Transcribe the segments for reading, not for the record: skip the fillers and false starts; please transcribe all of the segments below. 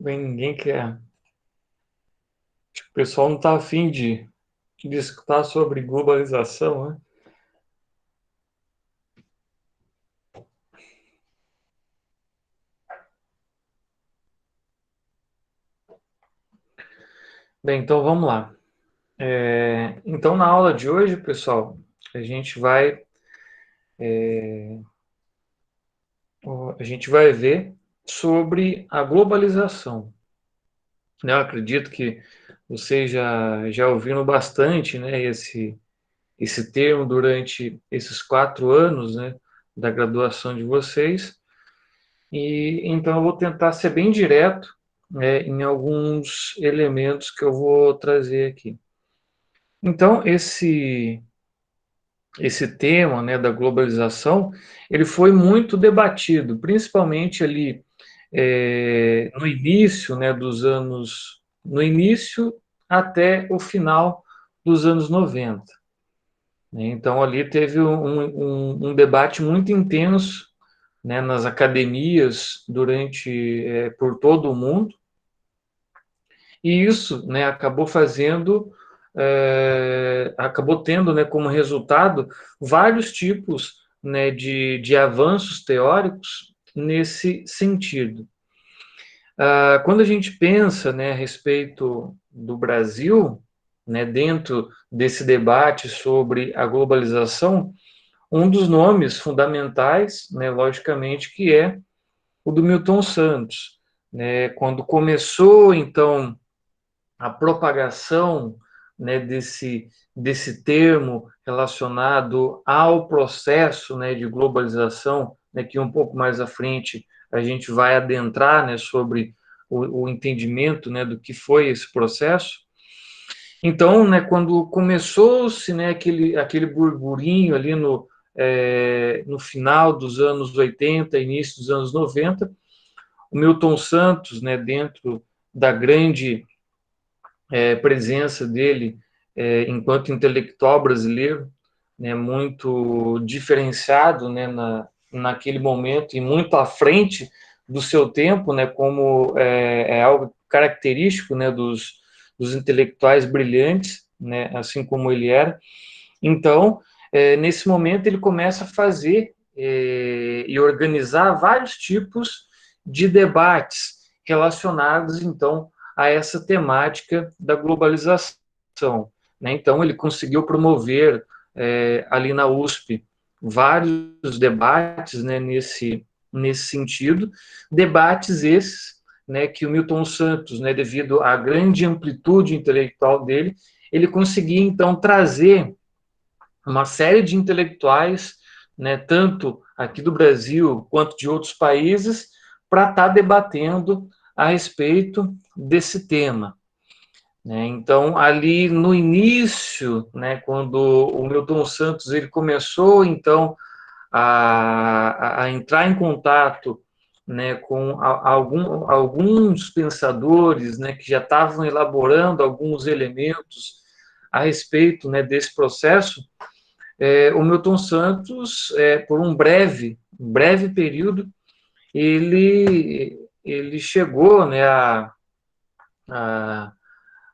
Bem, ninguém quer. O pessoal não está afim de escutar sobre globalização, né? Bem, então vamos lá. Então, na aula de hoje, pessoal, a gente vai, a gente vai ver sobre a globalização. Né? Eu acredito que vocês já ouviram bastante, né, esse termo durante esses 4 anos, né, da graduação de vocês. E então eu vou tentar ser bem direto, né, em alguns elementos que eu vou trazer aqui. Então esse tema, né, da globalização, ele foi muito debatido, principalmente ali no início, né, no início até o final dos anos 90. Né? Então ali teve um debate muito intenso, né, nas academias por todo o mundo. E isso, né, acabou tendo, né, como resultado vários tipos, né, de avanços teóricos nesse sentido. Quando a gente pensa, né, a respeito do Brasil, né, dentro desse debate sobre a globalização, um dos nomes fundamentais, né, logicamente, que é o do Milton Santos, né, quando começou, então, a propagação, né, desse termo relacionado ao processo, né, de globalização, né, que um pouco mais à frente a gente vai adentrar, né, sobre o entendimento, né, do que foi esse processo. Então, né, quando começou-se, né, aquele burburinho ali no final dos anos 80, início dos anos 90, o Milton Santos, né, dentro da grande presença dele enquanto intelectual brasileiro, né, muito diferenciado, né, naquele momento e muito à frente do seu tempo, né, como é algo característico, né, dos intelectuais brilhantes, né, assim como ele era. Então, nesse momento, ele começa a fazer e organizar vários tipos de debates relacionados, então, a essa temática da globalização. Né? Então, ele conseguiu promover ali na USP vários debates, né, nesse sentido, debates esses, né, que o Milton Santos, né, devido à grande amplitude intelectual dele, ele conseguia então trazer uma série de intelectuais, né, tanto aqui do Brasil quanto de outros países, para estar debatendo a respeito desse tema. Né? Então, ali no início, né, quando o Milton Santos ele começou, então, a entrar em contato, né, com alguns pensadores, né, que já estavam elaborando alguns elementos a respeito, né, desse processo, o Milton Santos, por um breve período, ele chegou, né, a,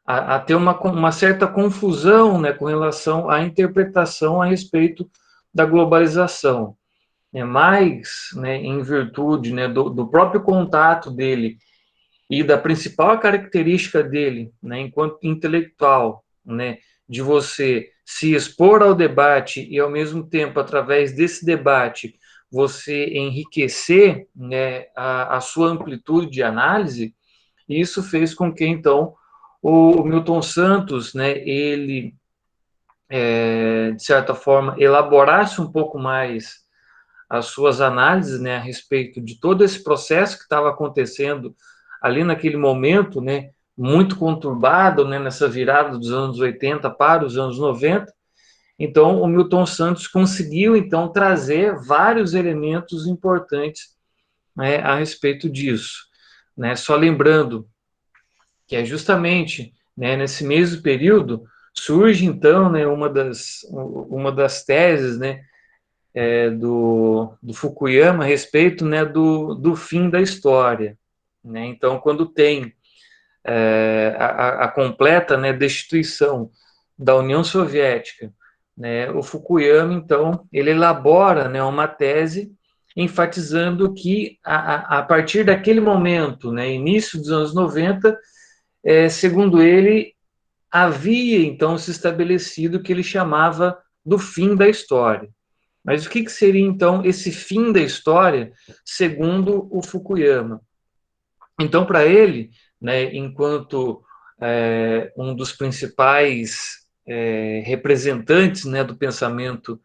a ter uma certa confusão, né, com relação à interpretação a respeito da globalização. Mas, né, em virtude, né, do próprio contato dele e da principal característica dele, né, enquanto intelectual, né, de você se expor ao debate e, ao mesmo tempo, através desse debate, você enriquecer, né, a sua amplitude de análise, isso fez com que, então, o Milton Santos, né, ele, de certa forma, elaborasse um pouco mais as suas análises, né, a respeito de todo esse processo que estava acontecendo ali naquele momento, né, muito conturbado, né, nessa virada dos anos 80 para os anos 90. Então, o Milton Santos conseguiu, então, trazer vários elementos importantes, né, a respeito disso. Né? Só lembrando que é justamente, né, nesse mesmo período surge, então, né, uma das teses, né, do Fukuyama a respeito, né, do fim da história. né? Então, quando tem a completa, né, destituição da União Soviética, né, o Fukuyama, então, ele elabora, né, uma tese enfatizando que, a partir daquele momento, né, início dos anos 90, segundo ele, havia, então, se estabelecido o que ele chamava do fim da história. Mas o que seria, então, esse fim da história, segundo o Fukuyama? Então, para ele, né, enquanto um dos principais representantes, né, do pensamento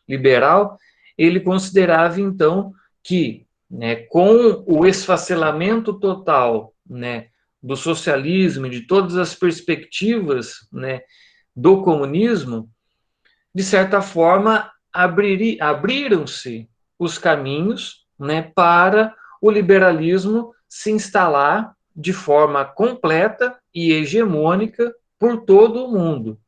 liberal, ele considerava, então, que, né, com o esfacelamento total, né, do socialismo e de todas as perspectivas, né, do comunismo, de certa forma, abriram-se os caminhos, né, para o liberalismo se instalar de forma completa e hegemônica por todo o mundo,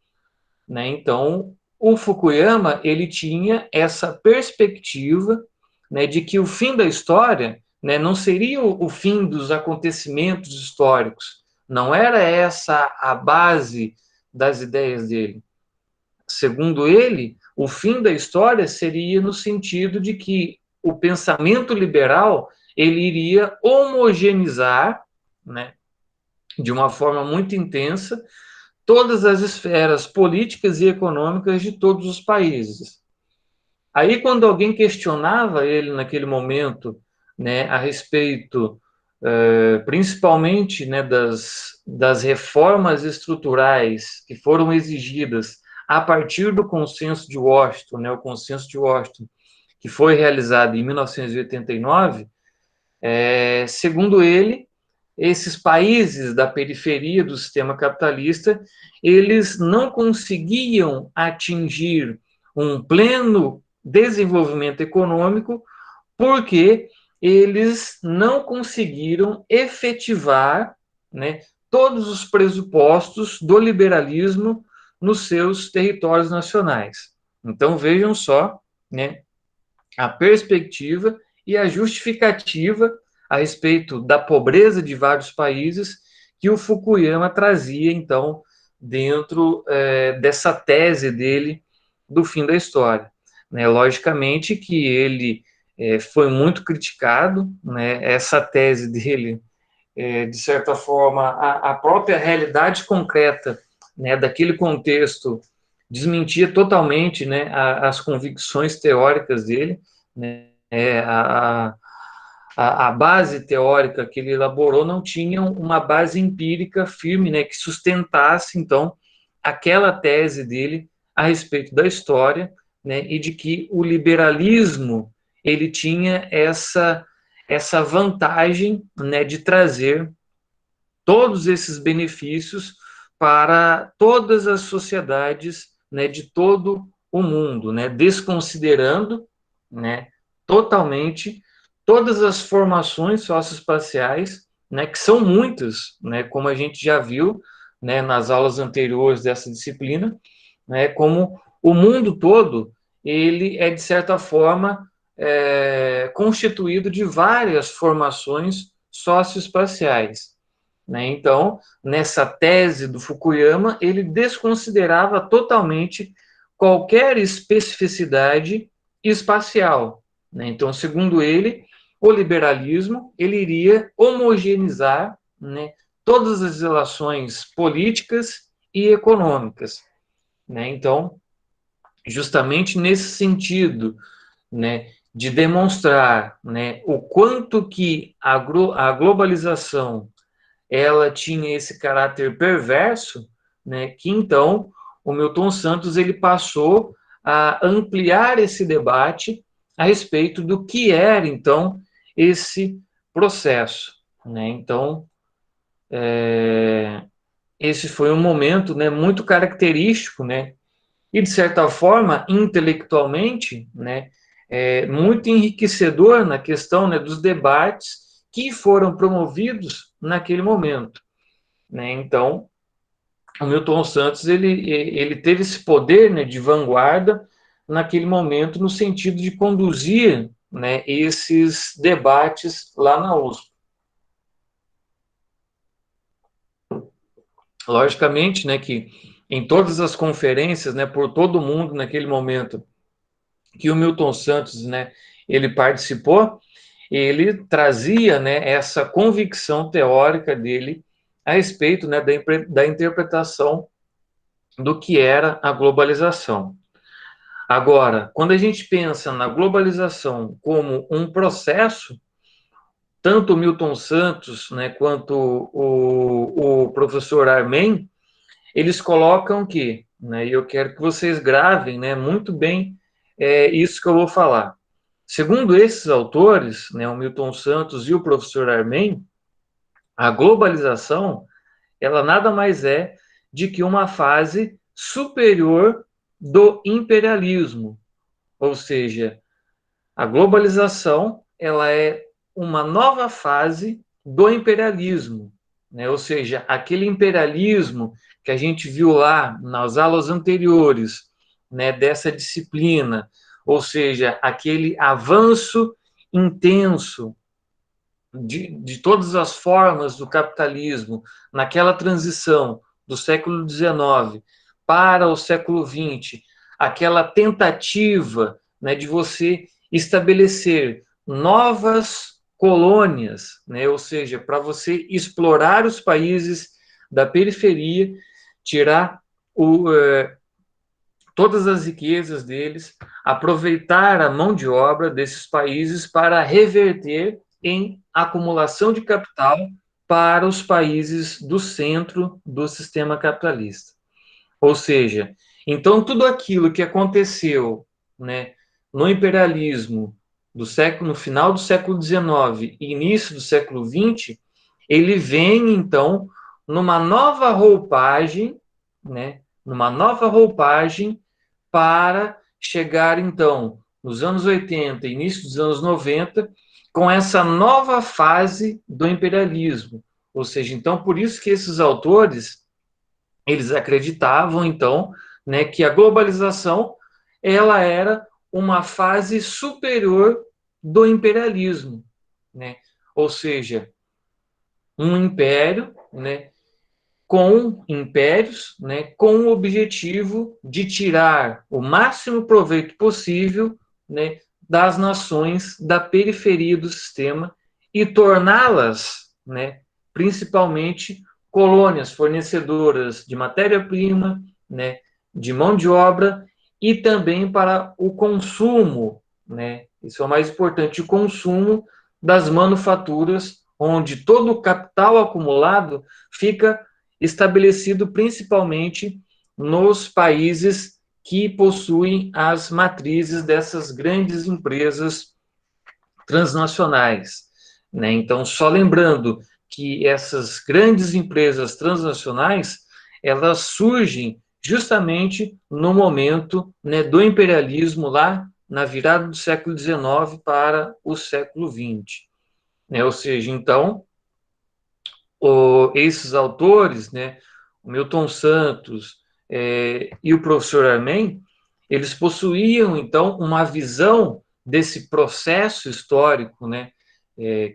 né? Então, o Fukuyama, ele tinha essa perspectiva, né, de que o fim da história, né, não seria o fim dos acontecimentos históricos, não era essa a base das ideias dele. Segundo ele, o fim da história seria no sentido de que o pensamento liberal ele iria homogeneizar, né, de uma forma muito intensa, todas as esferas políticas e econômicas de todos os países. Aí, quando alguém questionava ele naquele momento, né, a respeito, principalmente, né, das reformas estruturais que foram exigidas a partir do Consenso de Washington, né, o Consenso de Washington, que foi realizado em 1989, segundo ele, esses países da periferia do sistema capitalista, eles não conseguiam atingir um pleno desenvolvimento econômico porque eles não conseguiram efetivar, né, todos os pressupostos do liberalismo nos seus territórios nacionais. Então, vejam só, né, a perspectiva e a justificativa a respeito da pobreza de vários países que o Fukuyama trazia, então, dentro dessa tese dele do fim da história. Né? Logicamente que ele foi muito criticado, né? Essa tese dele, de certa forma, a própria realidade concreta, né, daquele contexto desmentia totalmente, né, as convicções teóricas dele, né, a base teórica que ele elaborou não tinha uma base empírica firme, né, que sustentasse, então, aquela tese dele a respeito da história, né, e de que o liberalismo ele tinha essa vantagem, né, de trazer todos esses benefícios para todas as sociedades, né, de todo o mundo, né, desconsiderando, né, totalmente todas as formações socioespaciais, né, que são muitas, né, como a gente já viu, né, nas aulas anteriores dessa disciplina, né, como o mundo todo ele é de certa forma constituído de várias formações socioespaciais. Né? Então, nessa tese do Fukuyama, ele desconsiderava totalmente qualquer especificidade espacial. Né? Então, segundo ele, o liberalismo ele iria homogeneizar, né, todas as relações políticas e econômicas. Né? Então, justamente nesse sentido, né, de demonstrar, né, o quanto que a globalização ela tinha esse caráter perverso, né, que então o Milton Santos ele passou a ampliar esse debate a respeito do que era então esse processo, né? Então esse foi um momento, né, muito característico, né, e de certa forma intelectualmente, né, muito enriquecedor na questão, né, dos debates que foram promovidos naquele momento. Né? Então, o Milton Santos ele teve esse poder, né, de vanguarda naquele momento, no sentido de conduzir, né, esses debates lá na USP. Logicamente, né, que em todas as conferências, né, por todo mundo naquele momento que o Milton Santos, né, ele participou, ele trazia, né, essa convicção teórica dele a respeito, né, da interpretação do que era a globalização. Agora, quando a gente pensa na globalização como um processo, tanto o Milton Santos, né, quanto o professor Armen, eles colocam que, né, e eu quero que vocês gravem, né, muito bem isso que eu vou falar. Segundo esses autores, né, o Milton Santos e o professor Armen, a globalização, ela nada mais é de que uma fase superior do imperialismo, ou seja, a globalização, ela é uma nova fase do imperialismo, né? Ou seja, aquele imperialismo que a gente viu lá nas aulas anteriores, né, dessa disciplina, ou seja, aquele avanço intenso de todas as formas do capitalismo naquela transição do século XIX para o século XX, aquela tentativa, né, de você estabelecer novas colônias, né, ou seja, para você explorar os países da periferia, tirar todas as riquezas deles, aproveitar a mão de obra desses países para reverter em acumulação de capital para os países do centro do sistema capitalista. Ou seja, então tudo aquilo que aconteceu, né, no imperialismo do século, no final do século XIX e início do século XX, ele vem então numa nova roupagem, né, numa nova roupagem para chegar, então, nos anos 80, início dos anos 90, com essa nova fase do imperialismo. Ou seja, então, por isso que esses autores, eles acreditavam, então, né, que a globalização, ela era uma fase superior do imperialismo, né? Ou seja, um império, né, com impérios, né, com o objetivo de tirar o máximo proveito possível, né, das nações da periferia do sistema e torná-las, né, principalmente colônias fornecedoras de matéria-prima, né, de mão de obra e também para o consumo, né, isso é o mais importante, o consumo das manufaturas, onde todo o capital acumulado fica estabelecido principalmente nos países que possuem as matrizes dessas grandes empresas transnacionais, né? Então, só lembrando que essas grandes empresas transnacionais, elas surgem justamente no momento, né, do imperialismo lá na virada do século XIX para o século XX, né? Ou seja, então, esses autores, né, o Milton Santos e o professor Armen, eles possuíam, então, uma visão desse processo histórico, né,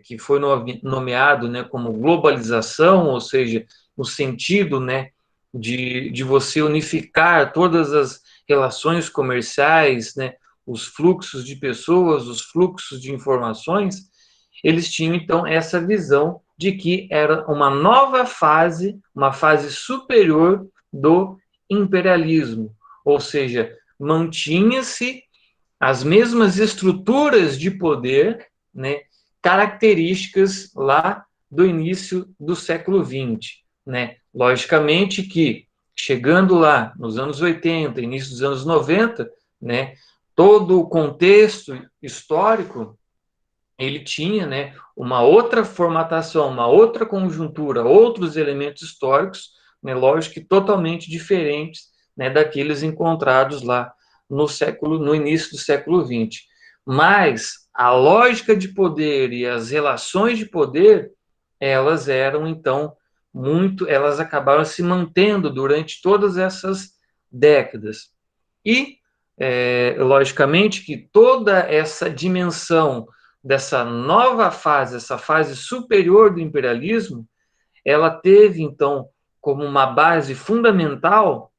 que foi nomeado, né, como globalização, ou seja, no sentido, né, de você unificar todas as relações comerciais, né, os fluxos de pessoas, os fluxos de informações, eles tinham, então, essa visão de que era uma nova fase, uma fase superior do imperialismo, ou seja, mantinha-se as mesmas estruturas de poder, né, características lá do início do século XX, né? Logicamente que, chegando lá nos anos 80, início dos anos 90, né, todo o contexto histórico ele tinha, né, uma outra formatação, uma outra conjuntura, outros elementos históricos, né, lógico que totalmente diferentes, né, daqueles encontrados lá no início do século XX. Mas a lógica de poder e as relações de poder, elas eram então elas acabaram se mantendo durante todas essas décadas. E, logicamente, que toda essa dimensão dessa nova fase, essa fase superior do imperialismo, ela teve, então, como uma base fundamental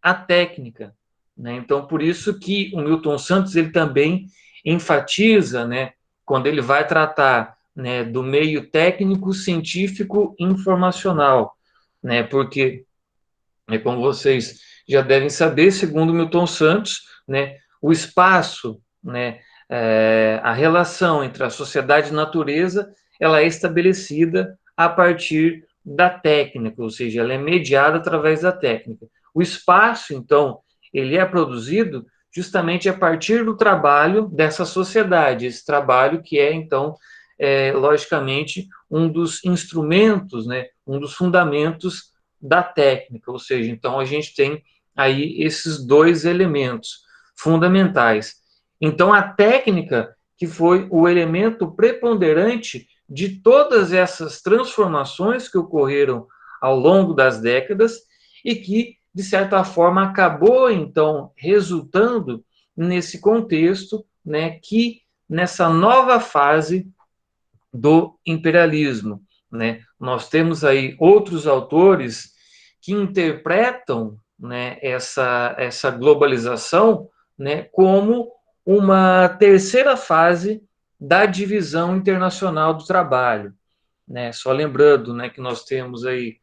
a técnica, né? Então, por isso que o Milton Santos ele também enfatiza, né, quando ele vai tratar, né, do meio técnico, científico, informacional, né? Porque, como vocês já devem saber, segundo Milton Santos, né, o espaço, né, a relação entre a sociedade e a natureza, ela é estabelecida a partir da técnica, ou seja, ela é mediada através da técnica. O espaço, então, ele é produzido justamente a partir do trabalho dessa sociedade, esse trabalho que é, então, logicamente, um dos instrumentos, né, um dos fundamentos da técnica, ou seja, então a gente tem aí esses dois elementos fundamentais. Então a técnica que foi o elemento preponderante de todas essas transformações que ocorreram ao longo das décadas e que, de certa forma, acabou, então, resultando nesse contexto, né, que nessa nova fase do imperialismo, né? Nós temos aí outros autores que interpretam, né, essa globalização, né, como uma terceira fase da divisão internacional do trabalho, né? Só lembrando, né, que nós temos aí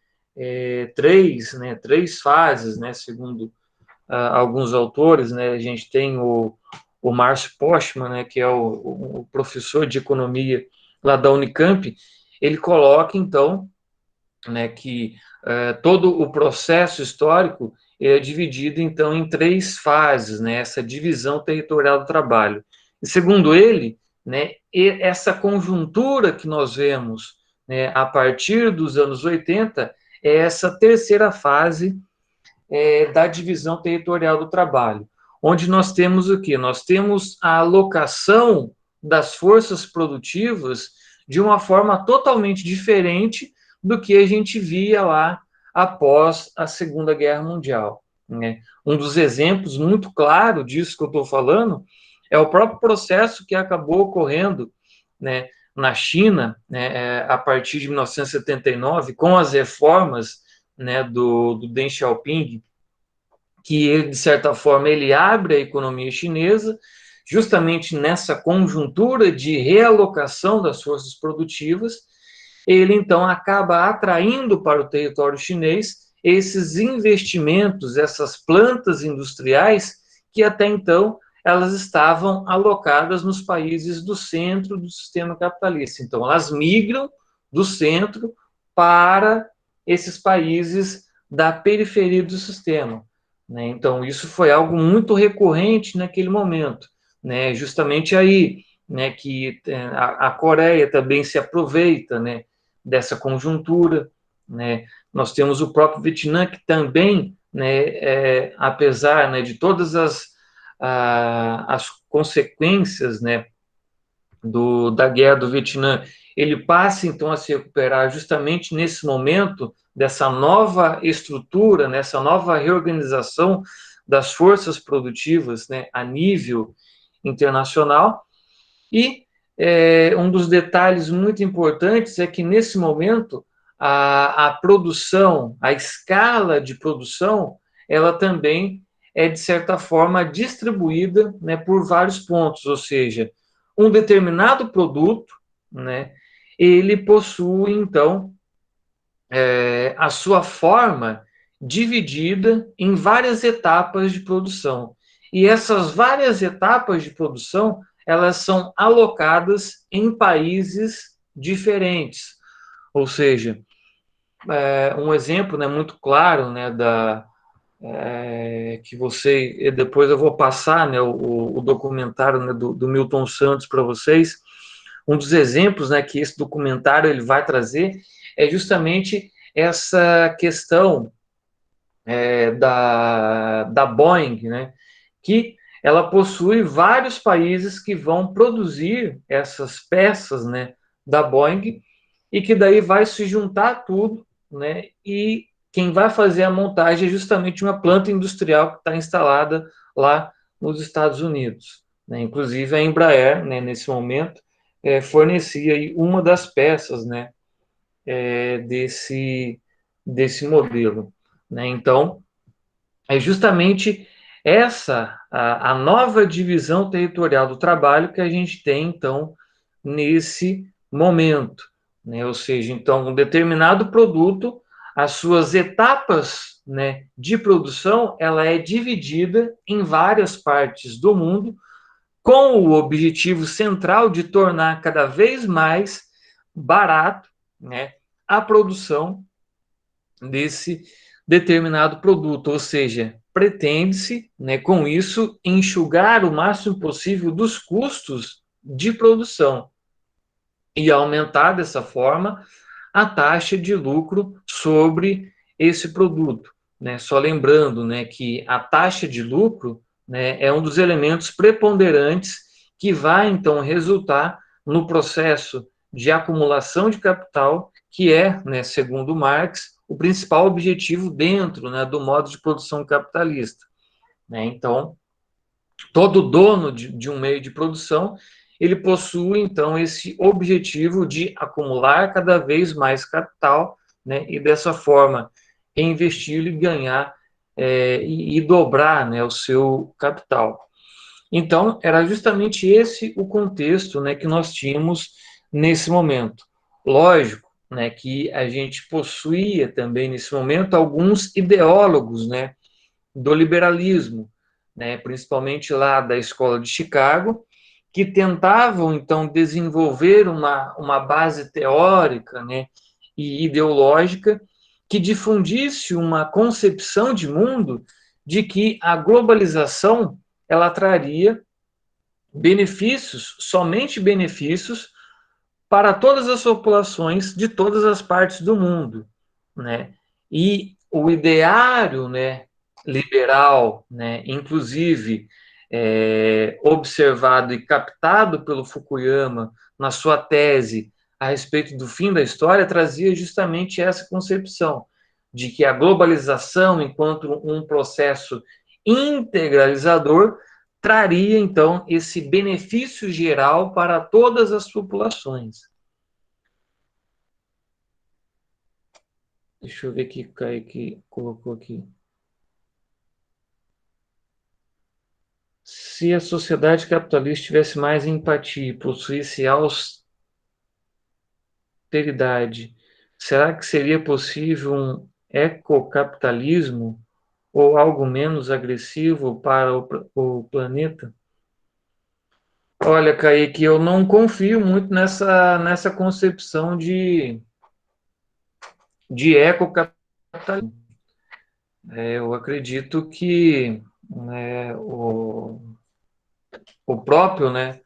três fases, né, segundo alguns autores, né? A gente tem o Márcio Postman, né, que é o professor de economia lá da Unicamp, ele coloca, então, né, que todo o processo histórico é dividido, então, em três fases, né, essa divisão territorial do trabalho. E, segundo ele, né, essa conjuntura que nós vemos, né, a partir dos anos 80 é essa terceira fase da divisão territorial do trabalho, onde nós temos o quê? Nós temos a alocação das forças produtivas de uma forma totalmente diferente do que a gente via lá após a Segunda Guerra Mundial, né? Um dos exemplos muito claro disso que eu estou falando é o próprio processo que acabou ocorrendo, né, na China, né, a partir de 1979, com as reformas, né, do Deng Xiaoping, que ele, de certa forma, ele abre a economia chinesa justamente nessa conjuntura de realocação das forças produtivas, ele então acaba atraindo para o território chinês esses investimentos, essas plantas industriais que até então elas estavam alocadas nos países do centro do sistema capitalista. Então, elas migram do centro para esses países da periferia do sistema, né? Então, isso foi algo muito recorrente naquele momento, né? Justamente aí, né, que a Coreia também se aproveita, né, dessa conjuntura, né? Nós temos o próprio Vietnã que também, né, apesar, né, de todas as consequências, né, da guerra do Vietnã, ele passa então a se recuperar justamente nesse momento dessa nova estrutura, nessa nova reorganização das forças produtivas, né, a nível internacional. E um dos detalhes muito importantes é que nesse momento a produção, a escala de produção, ela também é de certa forma distribuída, né, por vários pontos, ou seja, um determinado produto, né, ele possui então a sua forma dividida em várias etapas de produção. E essas várias etapas de produção, elas são alocadas em países diferentes. Ou seja, um exemplo, né, muito claro, né, que você, depois eu vou passar, né, o documentário, né, do Milton Santos para vocês. Um dos exemplos, né, que esse documentário ele vai trazer é justamente essa questão da Boeing, né, que ela possui vários países que vão produzir essas peças, né, da Boeing e que daí vai se juntar tudo, né, e quem vai fazer a montagem é justamente uma planta industrial que está instalada lá nos Estados Unidos, né? Inclusive a Embraer, né, nesse momento, fornecia aí uma das peças, né, desse desse modelo, né? Então, é justamente essa a nova divisão territorial do trabalho que a gente tem, então, nesse momento, né? Ou seja, então, um determinado produto, as suas etapas, né, de produção, ela é dividida em várias partes do mundo, com o objetivo central de tornar cada vez mais barato, né, a produção desse determinado produto, ou seja, pretende-se, né, com isso, enxugar o máximo possível dos custos de produção e aumentar dessa forma a taxa de lucro sobre esse produto, né? Só lembrando, né, que a taxa de lucro, né, é um dos elementos preponderantes que vai então resultar no processo de acumulação de capital, que é, né, segundo Marx, o principal objetivo dentro, né, do modo de produção capitalista, né? Então, todo dono de um meio de produção, ele possui, então, esse objetivo de acumular cada vez mais capital, né, e dessa forma investir e ganhar e dobrar, né, o seu capital. Então, era justamente esse o contexto, né, que nós tínhamos nesse momento. Lógico, né, que a gente possuía também nesse momento alguns ideólogos, né, do liberalismo, né, principalmente lá da Escola de Chicago, que tentavam, então, desenvolver uma base teórica, né, e ideológica que difundisse uma concepção de mundo de que a globalização ela traria benefícios, somente benefícios, para todas as populações de todas as partes do mundo, né? E o ideário, né, liberal, né, inclusive observado e captado pelo Fukuyama na sua tese a respeito do fim da história, trazia justamente essa concepção de que a globalização, enquanto um processo integralizador, traria, então, esse benefício geral para todas as populações. Deixa eu ver aqui, Kaique colocou aqui. Se a sociedade capitalista tivesse mais empatia e possuísse austeridade, será que seria possível um ecocapitalismo ou algo menos agressivo para o planeta? Olha, Kaique, eu não confio muito nessa concepção de ecocapitalismo. Eu acredito que, né, o próprio, né,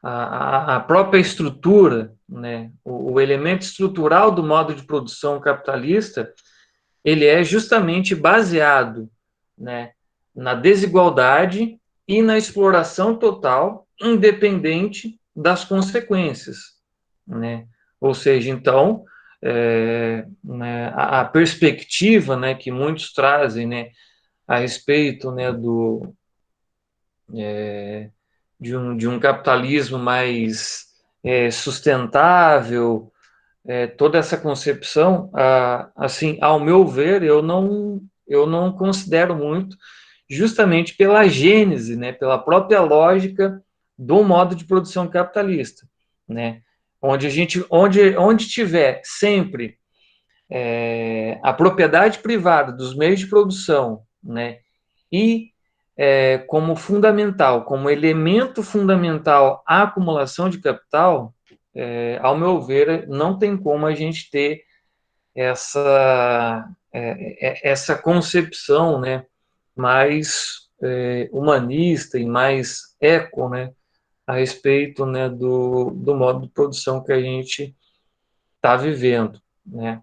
a própria estrutura, né, o elemento estrutural do modo de produção capitalista, ele é justamente baseado, né, na desigualdade e na exploração total, independente das consequências, né? Ou seja, então, né, a perspectiva, né, que muitos trazem, né, a respeito, né, de um capitalismo mais sustentável, toda essa concepção, assim, ao meu ver, eu não considero muito, justamente pela gênese, né, pela própria lógica do modo de produção capitalista, né, onde tiver sempre a propriedade privada dos meios de produção, né, e como fundamental, como elemento fundamental à acumulação de capital, ao meu ver, não tem como a gente ter essa concepção, né, mais humanista e mais eco, né, a respeito, né, do modo de produção que a gente está vivendo, né.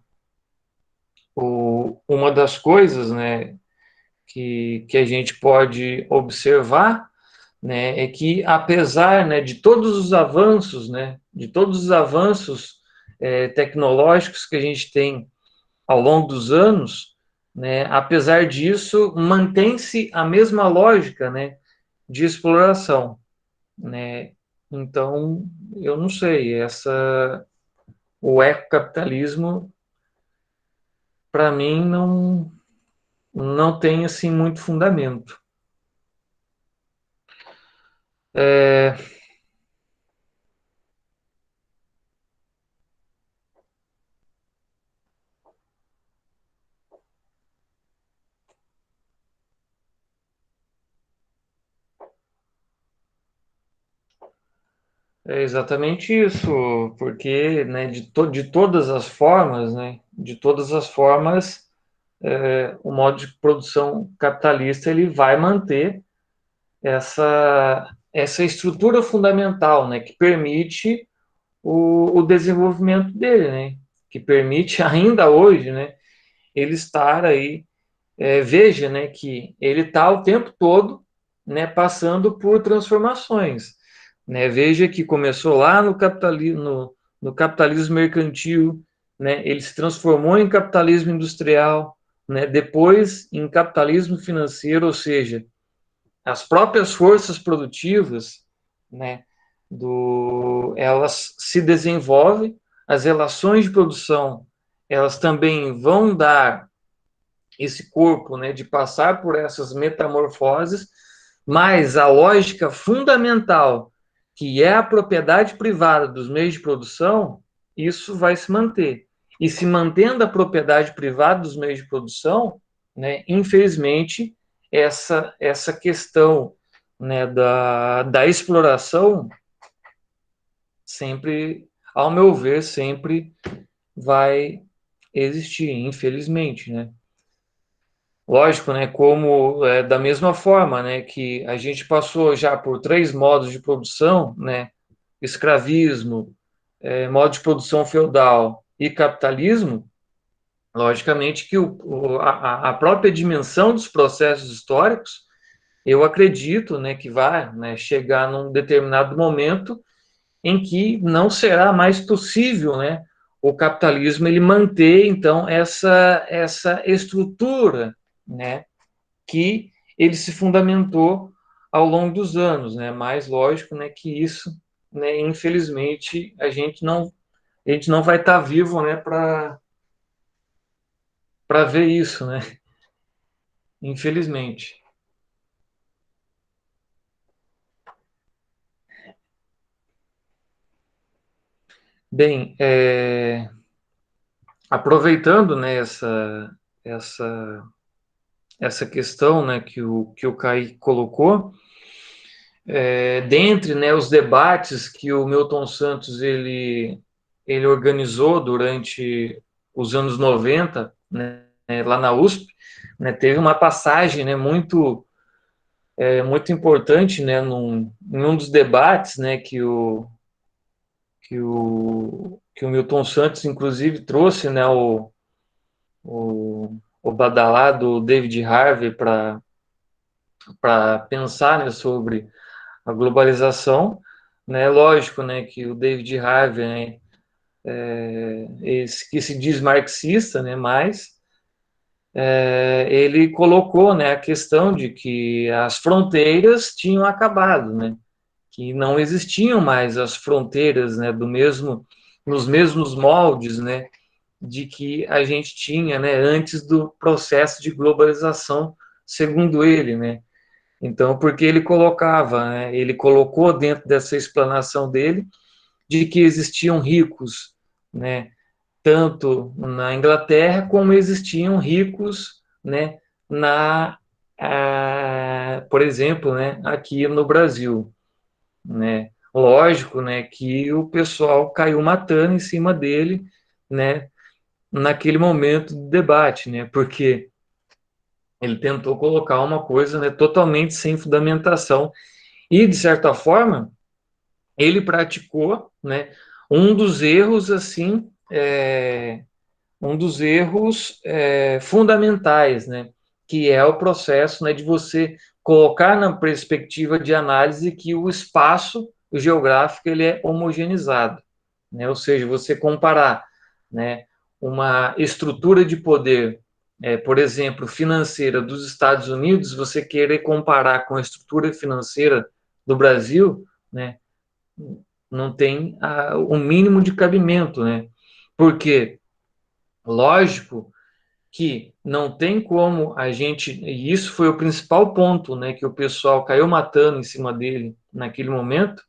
Uma das coisas, né, que a gente pode observar, né, é que apesar, né, de todos os avanços tecnológicos que a gente tem ao longo dos anos, né, apesar disso, mantém-se a mesma lógica, né, de exploração, né? Então, eu não sei, o ecocapitalismo para mim, não tem assim muito fundamento. É, é exatamente isso, porque, né, de todas as formas, né, de todas as formas, o modo de produção capitalista ele vai manter essa estrutura fundamental, né, que permite o desenvolvimento dele, né, que permite ainda hoje, né, ele estar aí. Veja, né, que ele está o tempo todo, né, passando por transformações, né? Veja que começou lá no capitalismo mercantil, né? Ele se transformou em capitalismo industrial, né? Depois em capitalismo financeiro, ou seja, as próprias forças produtivas, né, elas se desenvolvem, as relações de produção, elas também vão dar esse corpo, né, de passar por essas metamorfoses, mas a lógica fundamental, que é a propriedade privada dos meios de produção, isso vai se manter. E se mantendo a propriedade privada dos meios de produção, né, infelizmente, essa questão, né, da exploração sempre, ao meu ver, sempre vai existir, infelizmente, né? Lógico, né? Como da mesma forma, né? Que a gente passou já por três modos de produção, né? Escravismo, modo de produção feudal e capitalismo. Logicamente que a própria dimensão dos processos históricos, eu acredito, né? Que vai, né, chegar num determinado momento em que não será mais possível, né? O capitalismo ele manter então essa estrutura, né? Que ele se fundamentou ao longo dos anos, né? Mas lógico, né, que isso, né, infelizmente, a gente não vai estar vivo, né, para ver isso, né? Infelizmente. Bem, aproveitando, né, essa essa questão, né, que o Kai colocou, dentre, né, os debates que o Milton Santos ele organizou durante os anos 90, né, lá na USP, né, teve uma passagem, né, muito importante, né, em um dos debates, né, que o Milton Santos, inclusive, trouxe, né, o badalado David Harvey para pensar, né, sobre a globalização, né? Lógico, né, que o David Harvey, né, esse que se diz marxista, né, mas ele colocou, né, a questão de que as fronteiras tinham acabado, né, que não existiam mais as fronteiras, né, nos mesmos moldes, né, de que a gente tinha, né, antes do processo de globalização, segundo ele, né. Então, porque ele colocava, né, ele colocou dentro dessa explanação dele de que existiam ricos, né, tanto na Inglaterra como existiam ricos, né, por exemplo, né, aqui no Brasil, né. Lógico, né, que o pessoal caiu matando em cima dele, né, naquele momento do debate, né, porque ele tentou colocar uma coisa, né, totalmente sem fundamentação e de certa forma ele praticou, né, um dos erros assim, um dos erros fundamentais, né, que é o processo, né, de você colocar na perspectiva de análise que o espaço geográfico ele é homogeneizado, né, ou seja, você comparar, né, uma estrutura de poder, por exemplo, financeira dos Estados Unidos, você querer comparar com a estrutura financeira do Brasil, né, não tem o mínimo de cabimento, né? Porque, lógico, que não tem como a gente, e isso foi o principal ponto, né, que o pessoal caiu matando em cima dele naquele momento,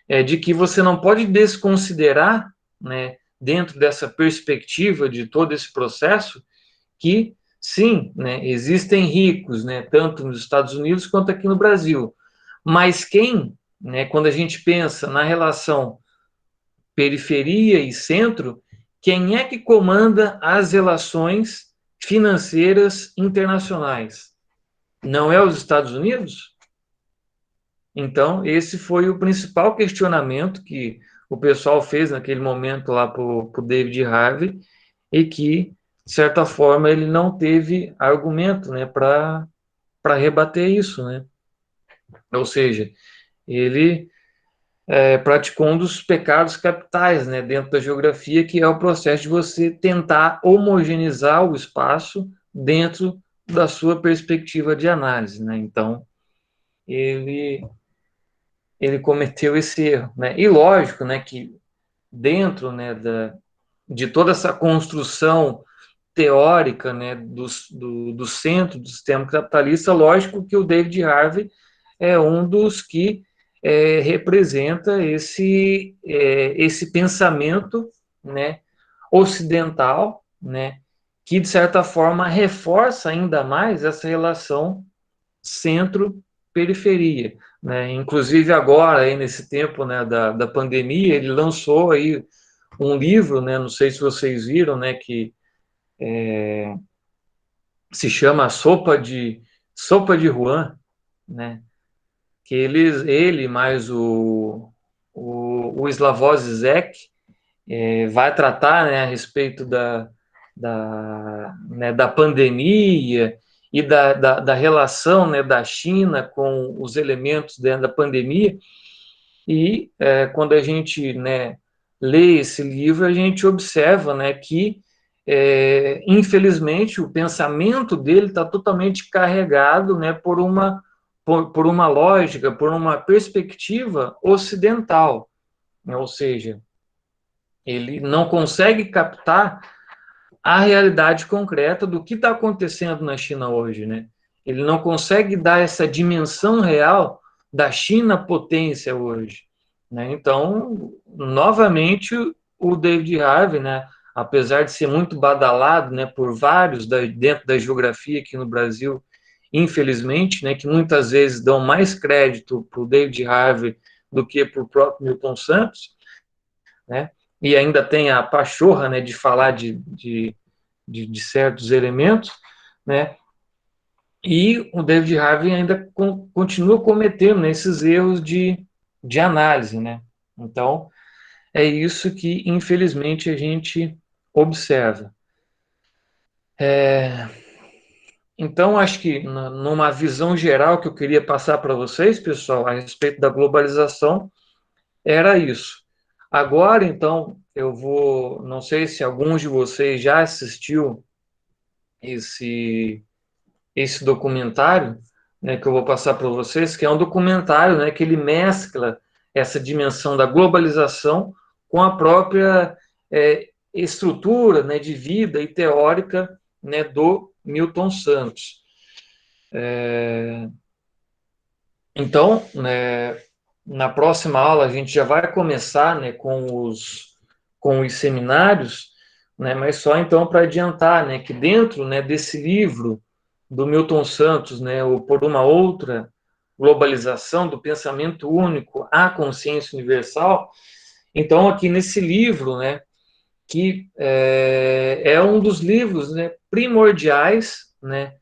é de que você não pode desconsiderar, né, dentro dessa perspectiva de todo esse processo, que sim, né, existem ricos, né, tanto nos Estados Unidos quanto aqui no Brasil, mas quem, né, quando a gente pensa na relação periferia e centro, quem é que comanda as relações financeiras internacionais? Não é os Estados Unidos? Então, esse foi o principal questionamento que o pessoal fez naquele momento lá para o David Harvey, e que, de certa forma, ele não teve argumento, né, para rebater isso, né? Ou seja, ele praticou um dos pecados capitais, né, dentro da geografia, que é o processo de você tentar homogeneizar o espaço dentro da sua perspectiva de análise, né? Então, ele cometeu esse erro, né? E lógico, né, que dentro, né, de toda essa construção teórica, né, do centro do sistema capitalista, lógico que o David Harvey é um dos que representa esse pensamento, né, ocidental, né, que de certa forma reforça ainda mais essa relação centro-periferia, né? Inclusive agora aí nesse tempo, né, da pandemia, ele lançou aí um livro, né, não sei se vocês viram, né, que se chama Sopa de Juan, né? Que ele mais o Slavoj Zizek vai tratar, né, a respeito né, da pandemia e da relação, né, da China com os elementos dentro da pandemia. E quando a gente, né, lê esse livro, a gente observa, né, que infelizmente o pensamento dele está totalmente carregado, né, por uma lógica, por uma perspectiva ocidental, né? Ou seja, ele não consegue captar a realidade concreta do que está acontecendo na China hoje, né? Ele não consegue dar essa dimensão real da China potência hoje, né? Então, novamente, o David Harvey, né, apesar de ser muito badalado, né, por vários dentro da geografia aqui no Brasil, infelizmente, né, que muitas vezes dão mais crédito para o David Harvey do que para o próprio Milton Santos, né? E ainda tem a pachorra, né, de falar de certos elementos, né? E o David Harvey ainda continua cometendo, né, esses erros de análise, né? Então, é isso que, infelizmente, a gente observa. Então, acho que numa visão geral que eu queria passar para vocês, pessoal, a respeito da globalização, era isso. Agora, então, eu vou, não sei se alguns de vocês já assistiu esse documentário, né, que eu vou passar para vocês, que é um documentário, né, que ele mescla essa dimensão da globalização com a própria estrutura, né, de vida e teórica, né, do Milton Santos. Então, né, na próxima aula a gente já vai começar, né, com os seminários, né, mas só então para adiantar, né, que dentro, né, desse livro do Milton Santos, né, o Por uma Outra Globalização do Pensamento Único à Consciência Universal, então aqui nesse livro, né, que é um dos livros, né, primordiais, né,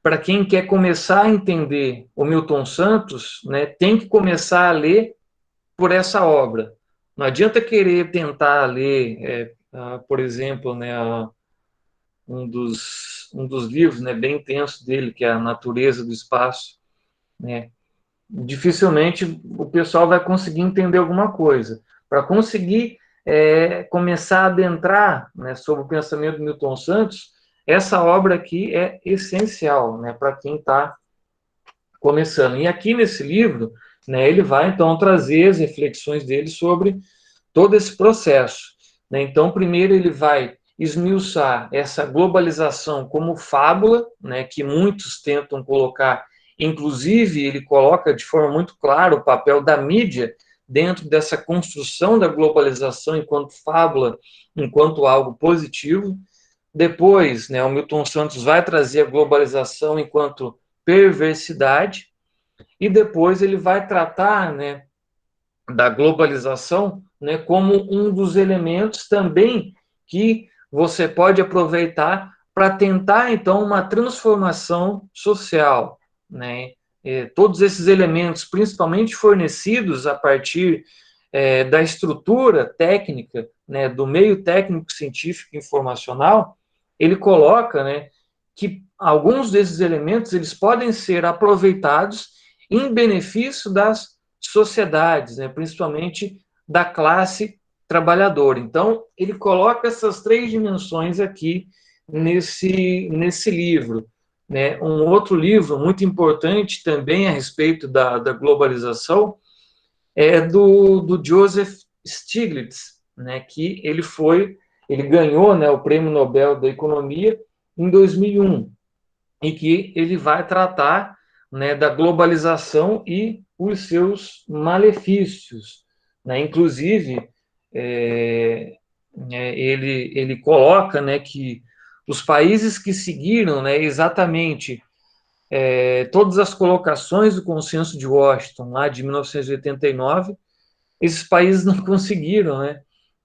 para quem quer começar a entender o Milton Santos, né, tem que começar a ler por essa obra. Não adianta querer tentar ler, por exemplo, né, um dos livros, né, bem intenso dele, que é A Natureza do Espaço, né? Dificilmente o pessoal vai conseguir entender alguma coisa. Para conseguir começar a adentrar, né, sobre o pensamento do Milton Santos, essa obra aqui é essencial, né, para quem está começando. E aqui nesse livro, né, ele vai então trazer as reflexões dele sobre todo esse processo, né? Então, primeiro ele vai esmiuçar essa globalização como fábula, né, que muitos tentam colocar, inclusive ele coloca de forma muito clara o papel da mídia dentro dessa construção da globalização enquanto fábula, enquanto algo positivo. Depois, né, o Milton Santos vai trazer a globalização enquanto perversidade, e depois ele vai tratar, né, da globalização, né, como um dos elementos também que você pode aproveitar para tentar, então, uma transformação social, né? Todos esses elementos, principalmente fornecidos a partir da estrutura técnica, né, do meio técnico científico informacional, ele coloca, né, que alguns desses elementos eles podem ser aproveitados em benefício das sociedades, né, principalmente da classe trabalhadora. Então, ele coloca essas três dimensões aqui nesse livro. Né? Um outro livro muito importante também a respeito da globalização é do Joseph Stiglitz, né, que ele ganhou, né, o Prêmio Nobel da Economia em 2001, e que ele vai tratar, né, da globalização e os seus malefícios, né? Inclusive, ele coloca, né, que os países que seguiram, né, exatamente todas as colocações do Consenso de Washington, lá de 1989, esses países não conseguiram, né,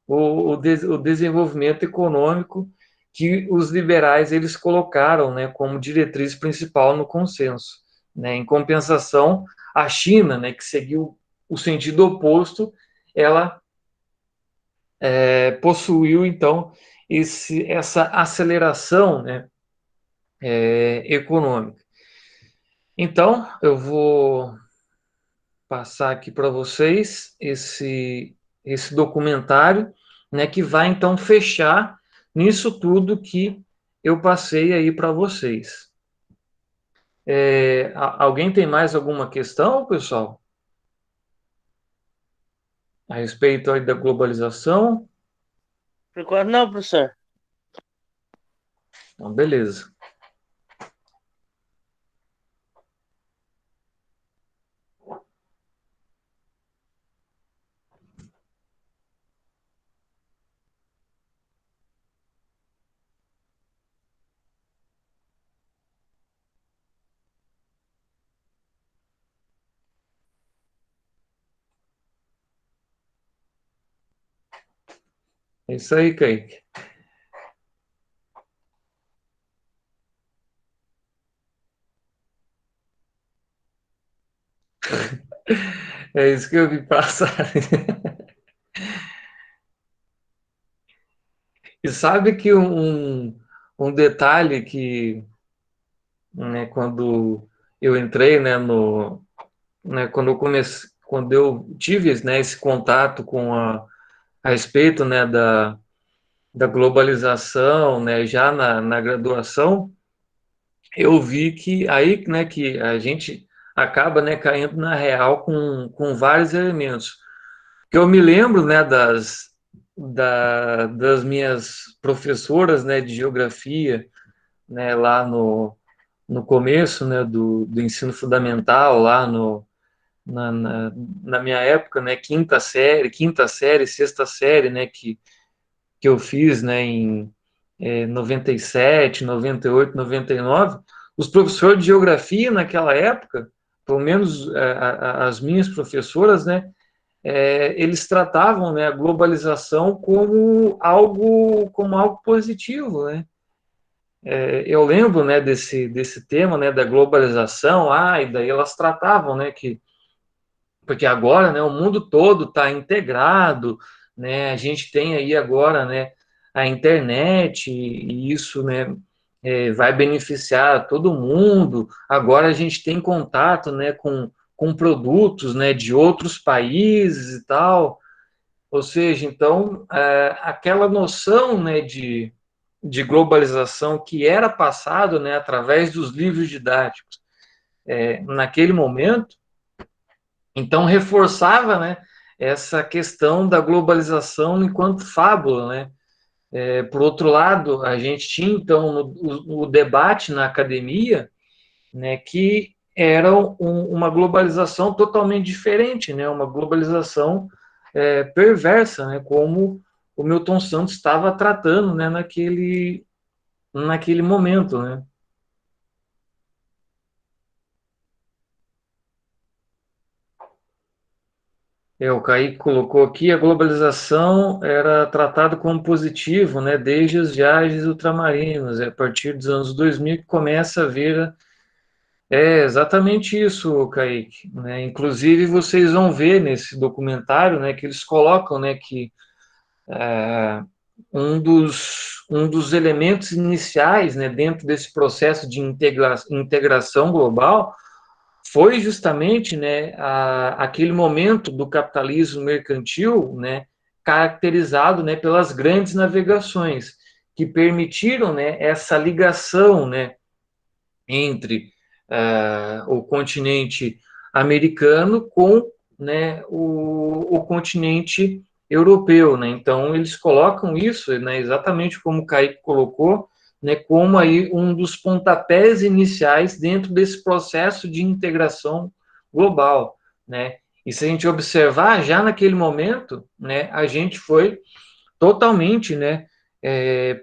o desenvolvimento econômico que os liberais eles colocaram, né, como diretriz principal no consenso, né? Em compensação, a China, né, que seguiu o sentido oposto, ela possuiu então essa aceleração, né, econômica. Então, eu vou passar aqui para vocês esse documentário, né, que vai então fechar nisso tudo que eu passei aí para vocês. Alguém tem mais alguma questão, pessoal? A respeito aí da globalização? Por enquanto não, professor. Então, beleza. É isso aí, Kaique. É isso que eu vi passar. E sabe que um detalhe que, né, quando eu entrei, né, quando eu comecei, quando eu tive, né, esse contato com a respeito, né, da globalização, né, já na graduação, eu vi que aí, né, que a gente acaba, né, caindo na real com vários elementos. Que eu me lembro, né, das minhas professoras, né, de geografia, né, lá no começo, né, do ensino fundamental, lá na, na, na minha época, né, quinta série, sexta série, né, que eu fiz, né, em 97, 98, 99, os professores de geografia naquela época, pelo menos as minhas professoras, né, eles tratavam, né, a globalização como algo positivo, né? Eu lembro, né, desse tema, né, da globalização, e daí elas tratavam, né, porque agora, né, o mundo todo está integrado, né, a gente tem aí agora, né, a internet, e isso, né, vai beneficiar todo mundo, agora a gente tem contato, né, com produtos, né, de outros países e tal, ou seja, então, aquela noção, né, de globalização que era passado, né, através dos livros didáticos, naquele momento, então reforçava, né, essa questão da globalização enquanto fábula, né, Por outro lado, a gente tinha, então, o debate na academia, né, que era uma globalização totalmente diferente, né, uma globalização perversa, né, como o Milton Santos estava tratando, né, naquele momento, né. O Kaique colocou aqui, a globalização era tratada como positivo, né, desde as viagens ultramarinas, a partir dos anos 2000 que começa a ver. É exatamente isso, Kaique, né? Inclusive, vocês vão ver nesse documentário, né, que eles colocam, né, que um dos elementos iniciais, né, dentro desse processo de integração global foi justamente, né, aquele momento do capitalismo mercantil, né, caracterizado, né, pelas grandes navegações, que permitiram, né, essa ligação, né, entre o continente americano com, né, o continente europeu, né? Então eles colocam isso, né, exatamente como o Kaique colocou, né, como aí um dos pontapés iniciais dentro desse processo de integração global, né? E se a gente observar, já naquele momento, né, a gente foi totalmente, né,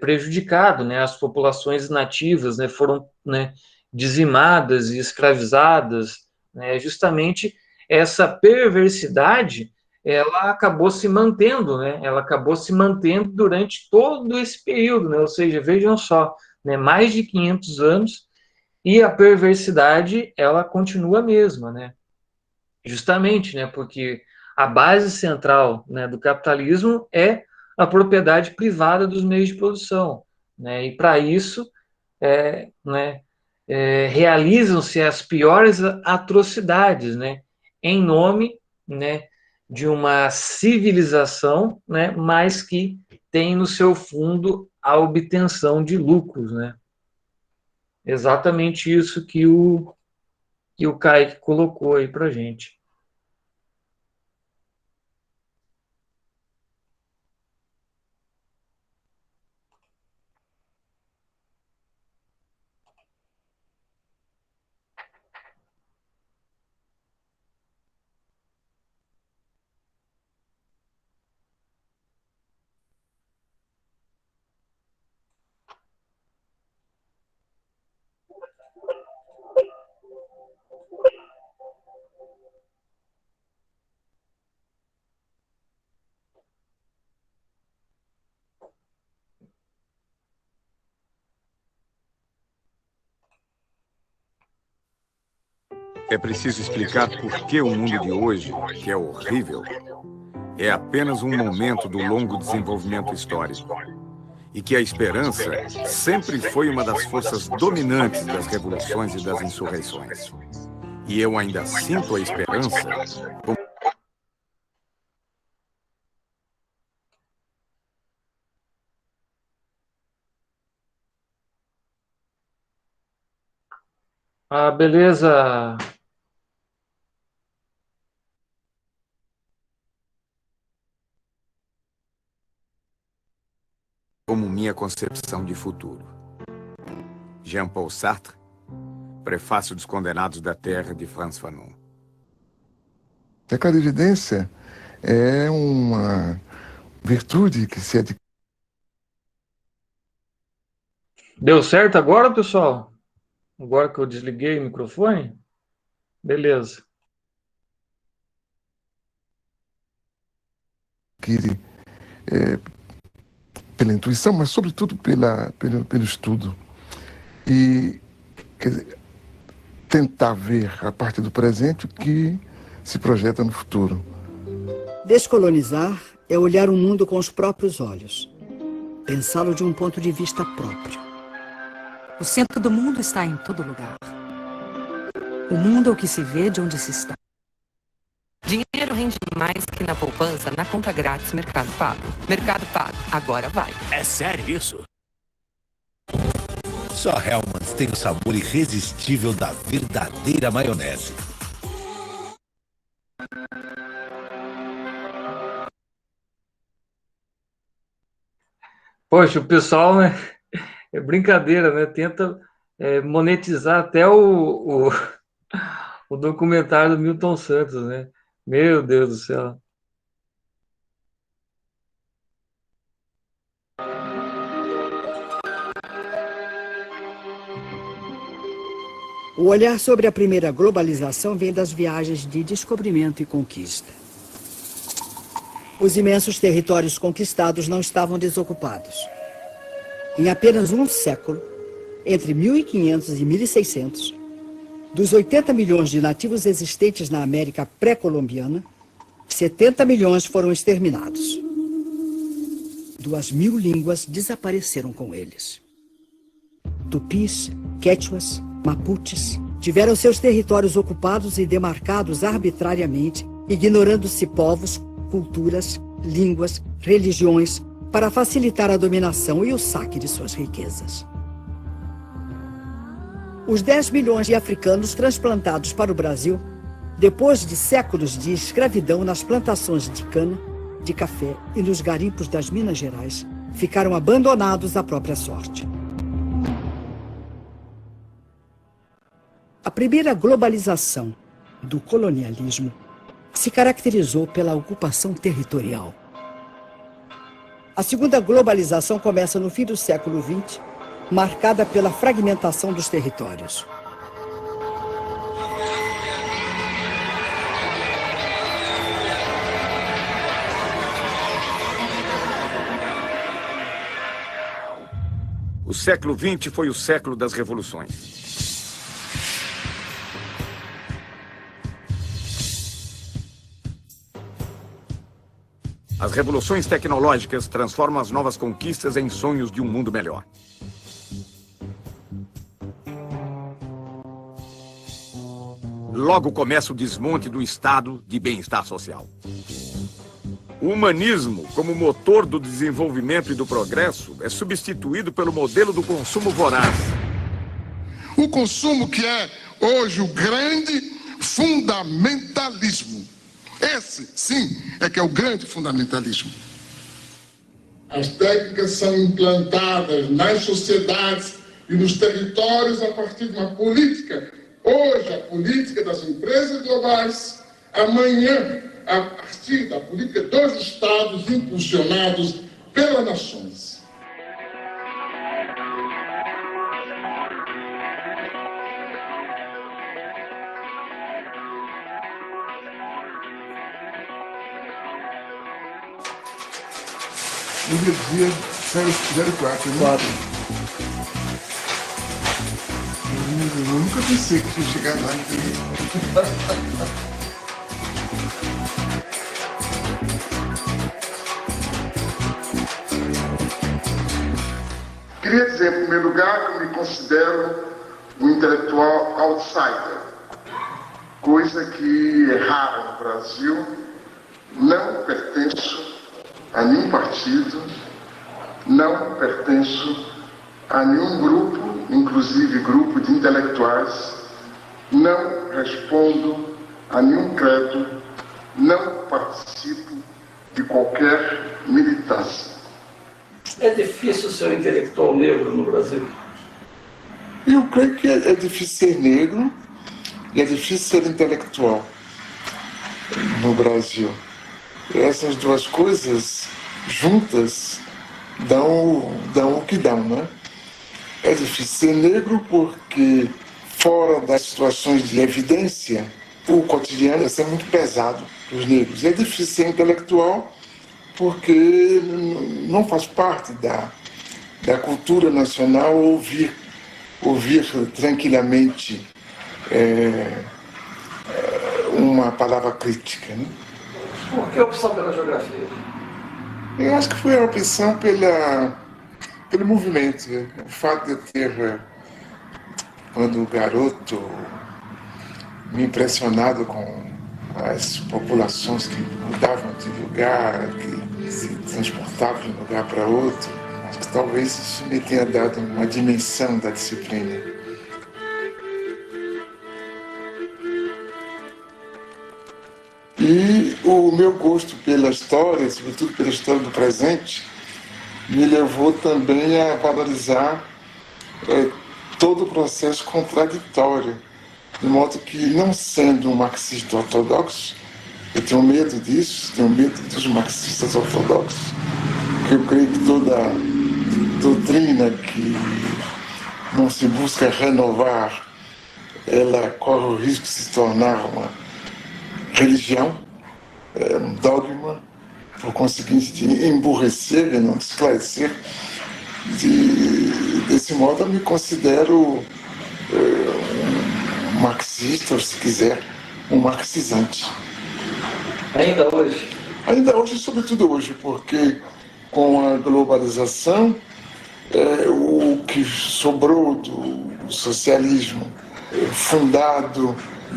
prejudicado, né? As populações nativas, né, foram, né, dizimadas e escravizadas, né? Justamente essa perversidade, ela acabou se mantendo, né? Ela acabou se mantendo durante todo esse período, né? Ou seja, vejam só, né, mais de 500 anos e a perversidade ela continua a mesma, né? Justamente, né, porque a base central, né, do capitalismo é a propriedade privada dos meios de produção, né, e para isso, né, realizam-se as piores atrocidades, né, em nome, né, de uma civilização, né, mas que tem no seu fundo a obtenção de lucros, né. Exatamente isso que o Kaique colocou aí para gente. É preciso explicar por que o mundo de hoje, que é horrível, é apenas um momento do longo desenvolvimento histórico. E que a esperança sempre foi uma das forças dominantes das revoluções e das insurreições. E eu ainda sinto a esperança como... Ah, beleza. como minha concepção de futuro. Jean-Paul Sartre, Prefácio dos Condenados da Terra, de Frantz Fanon. A clarividência é uma virtude que se adquire. Deu certo agora, pessoal? Agora que eu desliguei o microfone? Beleza. Pela intuição, mas sobretudo pelo estudo. E quer dizer, tentar ver a partir do presente o que se projeta no futuro. Descolonizar é olhar o mundo com os próprios olhos. Pensá-lo de um ponto de vista próprio. O centro do mundo está em todo lugar. O mundo é o que se vê de onde se está. Dinheiro rende mais que na poupança, na conta grátis Mercado Pago. Mercado Pago, agora vai. É sério isso? Só Hellmann's tem o sabor irresistível da verdadeira maionese. Poxa, o pessoal, né? É brincadeira, né? Tenta monetizar até o documentário do Milton Santos, né? Meu Deus do céu. O olhar sobre a primeira globalização vem das viagens de descobrimento e conquista. Os imensos territórios conquistados não estavam desocupados. Em apenas um século, entre 1500 e 1600, dos 80 milhões de nativos existentes na América pré-colombiana, 70 milhões foram exterminados. 2.000 línguas desapareceram com eles. Tupis, quechuas, mapuches tiveram seus territórios ocupados e demarcados arbitrariamente, ignorando-se povos, culturas, línguas, religiões, para facilitar a dominação e o saque de suas riquezas. Os 10 milhões de africanos transplantados para o Brasil, depois de séculos de escravidão nas plantações de cana, de café e nos garimpos das Minas Gerais, ficaram abandonados à própria sorte. A primeira globalização do colonialismo se caracterizou pela ocupação territorial. A segunda globalização começa no fim do século XX, marcada pela fragmentação dos territórios. O século XX foi o século das revoluções. As revoluções tecnológicas transformam as novas conquistas em sonhos de um mundo melhor. Logo começa o desmonte do estado de bem-estar social. O humanismo, como motor do desenvolvimento e do progresso, é substituído pelo modelo do consumo voraz. O consumo que é hoje o grande fundamentalismo. Esse, sim, é que é o grande fundamentalismo. As técnicas são implantadas nas sociedades e nos territórios a partir de uma política. Hoje, a política das empresas globais. Amanhã, a partir da política dos Estados impulsionados pelas nações. No dia 04, né? 4. Eu nunca pensei que ia chegar lá. Queria dizer, em primeiro lugar, que eu me considero um intelectual outsider, coisa que é rara no Brasil. Não pertenço a nenhum partido, não pertenço a nenhum grupo, inclusive grupo de intelectuais, não respondo a nenhum credo, não participo de qualquer militância. É difícil ser um intelectual negro no Brasil? Eu creio que é difícil ser negro e é difícil ser intelectual no Brasil. Essas duas coisas juntas dão o que dão, né? É difícil ser negro porque, fora das situações de evidência, o cotidiano é muito pesado para os negros. É difícil ser intelectual porque não faz parte da cultura nacional ouvir tranquilamente uma palavra crítica, né? Por que a opção pela geografia? Eu acho que foi a opção pelo movimento. O fato de eu ter, quando garoto, me impressionado com as populações que mudavam de lugar, que se transportavam de um lugar para outro, acho que talvez isso me tenha dado uma dimensão da disciplina. E o meu gosto pela história, sobretudo pela história do presente, me levou também a valorizar todo o processo contraditório, de modo que, não sendo um marxista ortodoxo, eu tenho medo disso, tenho medo dos marxistas ortodoxos, porque eu creio que toda doutrina que não se busca renovar, ela corre o risco de se tornar uma religião, um dogma, por conseguinte de emburrecer e não de esclarecer. Desse modo eu me considero um marxista, ou se quiser, um marxizante. Ainda hoje? Ainda hoje, sobretudo hoje, porque com a globalização, o que sobrou do socialismo, fundado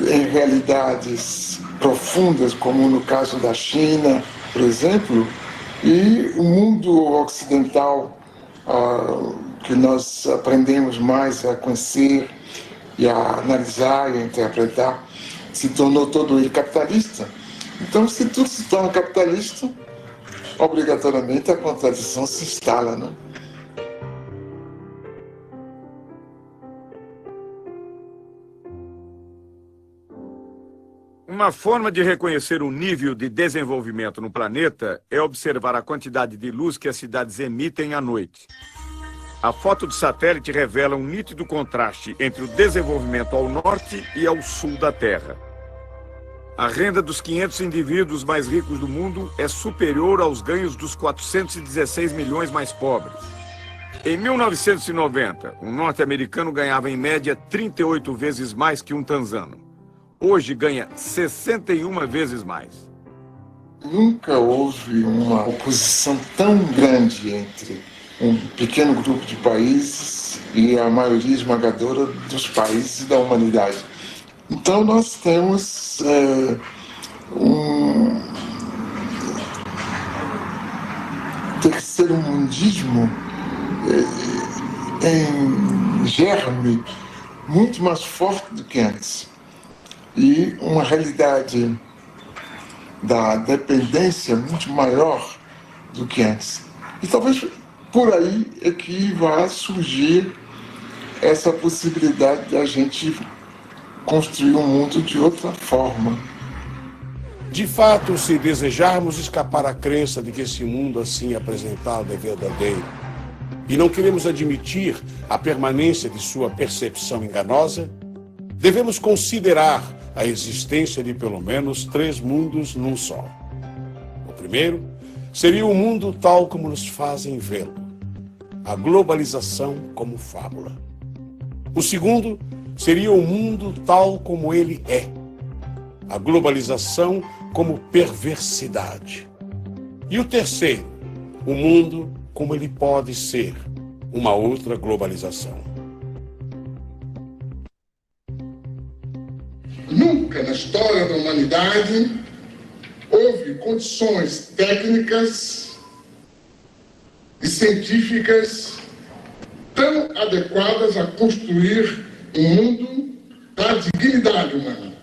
em realidades profundas, como no caso da China, por exemplo, e o mundo ocidental, que nós aprendemos mais a conhecer e a analisar e a interpretar, se tornou todo ele capitalista. Então, se tudo se torna capitalista, obrigatoriamente a contradição se instala, né? Uma forma de reconhecer o nível de desenvolvimento no planeta é observar a quantidade de luz que as cidades emitem à noite. A foto de satélite revela um nítido contraste entre o desenvolvimento ao norte e ao sul da Terra. A renda dos 500 indivíduos mais ricos do mundo é superior aos ganhos dos 416 milhões mais pobres. Em 1990, um norte-americano ganhava em média 38 vezes mais que um tanzano. Hoje ganha 61 vezes mais. Nunca houve uma oposição tão grande entre um pequeno grupo de países e a maioria esmagadora dos países da humanidade. Então nós temos um terceiro-mundismo em germe muito mais forte do que antes. E uma realidade da dependência muito maior do que antes. E talvez por aí é que vai surgir essa possibilidade de a gente construir um mundo de outra forma. De fato, se desejarmos escapar à crença de que esse mundo assim apresentado é verdadeiro, e não queremos admitir a permanência de sua percepção enganosa, devemos considerar a existência de pelo menos 3 mundos num só. O primeiro seria o mundo tal como nos fazem vê-lo, a globalização como fábula. O segundo seria o mundo tal como ele é, a globalização como perversidade. E o terceiro, o mundo como ele pode ser, uma outra globalização. Nunca na história da humanidade houve condições técnicas e científicas tão adequadas a construir um mundo da dignidade humana.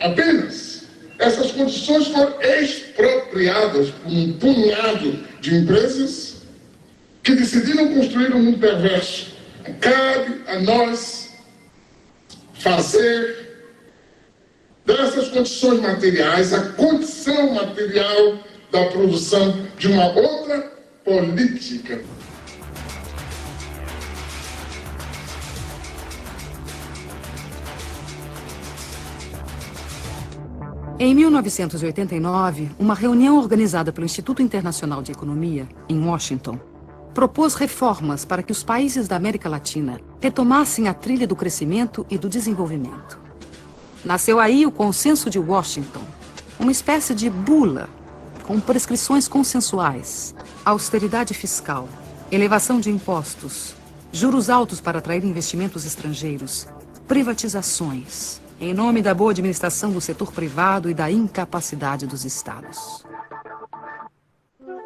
Apenas essas condições foram expropriadas por um punhado de empresas que decidiram construir um mundo perverso. Cabe a nós fazer dessas condições materiais a condição material da produção de uma outra política. Em 1989, uma reunião organizada pelo Instituto Internacional de Economia, em Washington, propôs reformas para que os países da América Latina retomassem a trilha do crescimento e do desenvolvimento. Nasceu aí o Consenso de Washington, uma espécie de bula, com prescrições consensuais, austeridade fiscal, elevação de impostos, juros altos para atrair investimentos estrangeiros, privatizações, em nome da boa administração do setor privado e da incapacidade dos Estados.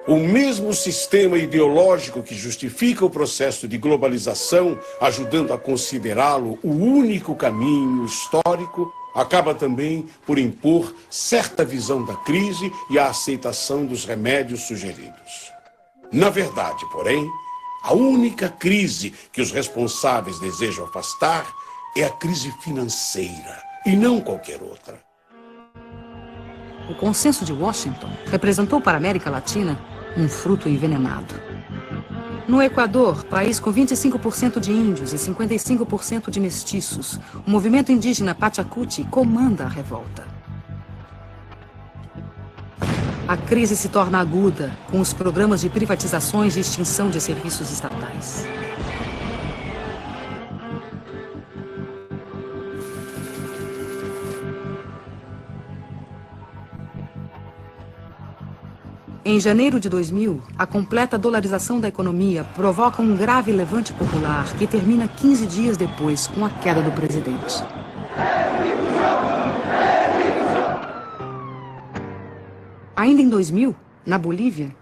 O mesmo sistema ideológico que justifica o processo de globalização, ajudando a considerá-lo o único caminho histórico, acaba também por impor certa visão da crise e a aceitação dos remédios sugeridos. Na verdade, porém, a única crise que os responsáveis desejam afastar é a crise financeira, e não qualquer outra. O Consenso de Washington representou para a América Latina um fruto envenenado. No Equador, país com 25% de índios e 55% de mestiços, o movimento indígena Pachacuti comanda a revolta. A crise se torna aguda com os programas de privatizações e extinção de serviços estatais. Em janeiro de 2000, a completa dolarização da economia provoca um grave levante popular que termina 15 dias depois com a queda do presidente. Ainda em 2000, na Bolívia,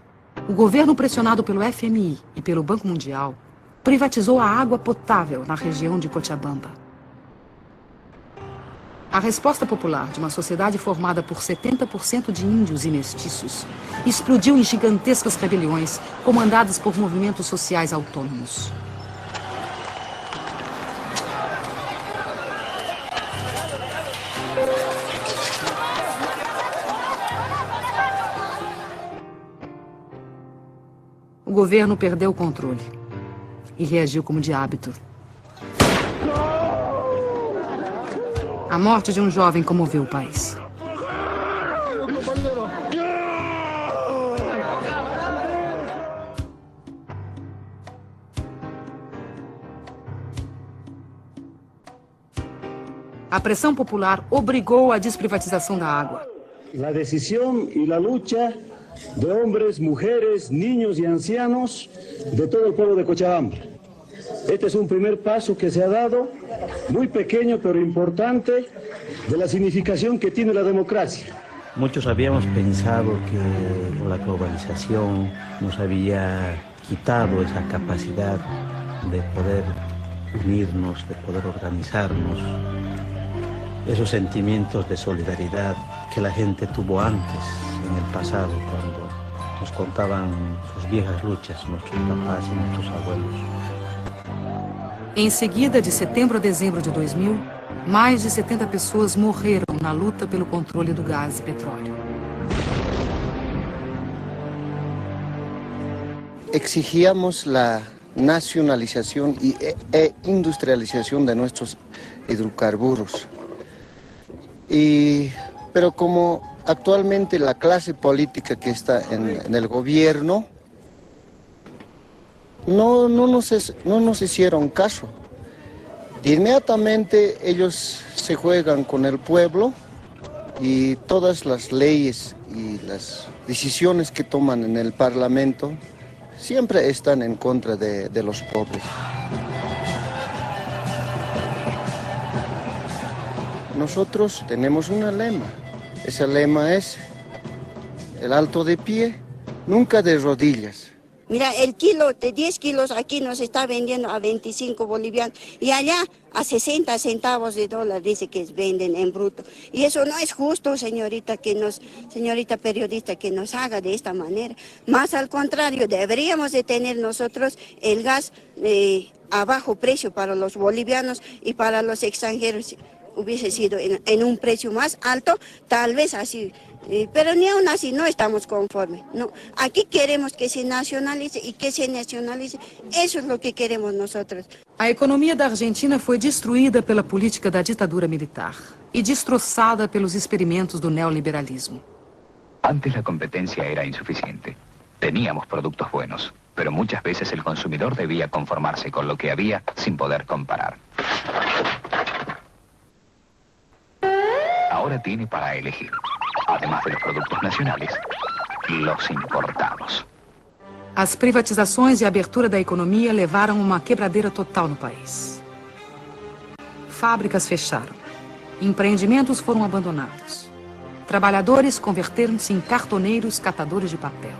o governo pressionado pelo FMI e pelo Banco Mundial privatizou a água potável na região de Cochabamba. A resposta popular de uma sociedade formada por 70% de índios e mestiços explodiu em gigantescas rebeliões comandadas por movimentos sociais autônomos. O governo perdeu o controle e reagiu como de hábito. A morte de um jovem comoveu o país. A pressão popular obrigou a desprivatização da água. A decisão e a luta de homens, mulheres, niños e ancianos de todo o povo de Cochabamba. Este es un primer paso que se ha dado, muy pequeño pero importante, de la significación que tiene la democracia. Muchos habíamos pensado que la globalización nos había quitado esa capacidad de poder unirnos, de poder organizarnos, esos sentimientos de solidaridad que la gente tuvo antes, en el pasado, cuando nos contaban sus viejas luchas, nuestros papás y nuestros abuelos. Em seguida, de setembro a dezembro de 2000, mais de 70 pessoas morreram na luta pelo controle do gás e petróleo. Exigíamos la nacionalización e industrialización de nuestros hidrocarburos. Pero como actualmente la clase política que está en el gobierno no nos hicieron caso. Inmediatamente ellos se juegan con el pueblo y todas las leyes y las decisiones que toman en el Parlamento siempre están en contra de los pobres. Nosotros tenemos un lema. Ese lema es el alto de pie, nunca de rodillas. Mira, el kilo de 10 kilos aquí nos está vendiendo a 25 bolivianos y allá a 60 centavos de dólar dice que venden en bruto. Y eso no es justo, señorita periodista, que nos haga de esta manera. Más al contrario, deberíamos de tener nosotros el gas a bajo precio para los bolivianos y para los extranjeros. Hubiese sido en un precio más alto, tal vez así. Pero ni aún así no estamos conformes. No. Aquí queremos que se nacionalice y que se nacionalice. Eso es lo que queremos nosotros. A economia da Argentina foi destruída pela política da ditadura militar e destroçada pelos experimentos do neoliberalismo. Antes la competencia era insuficiente. Teníamos productos buenos, pero muchas veces el consumidor debía conformarse con lo que había sin poder comparar. Ahora tiene para elegir, además de los productos nacionales, los importados. As privatizações e a abertura da economia levaram a uma quebradeira total no país. Fábricas fecharam. Empreendimentos foram abandonados. Trabalhadores converteram-se em cartoneiros catadores de papel.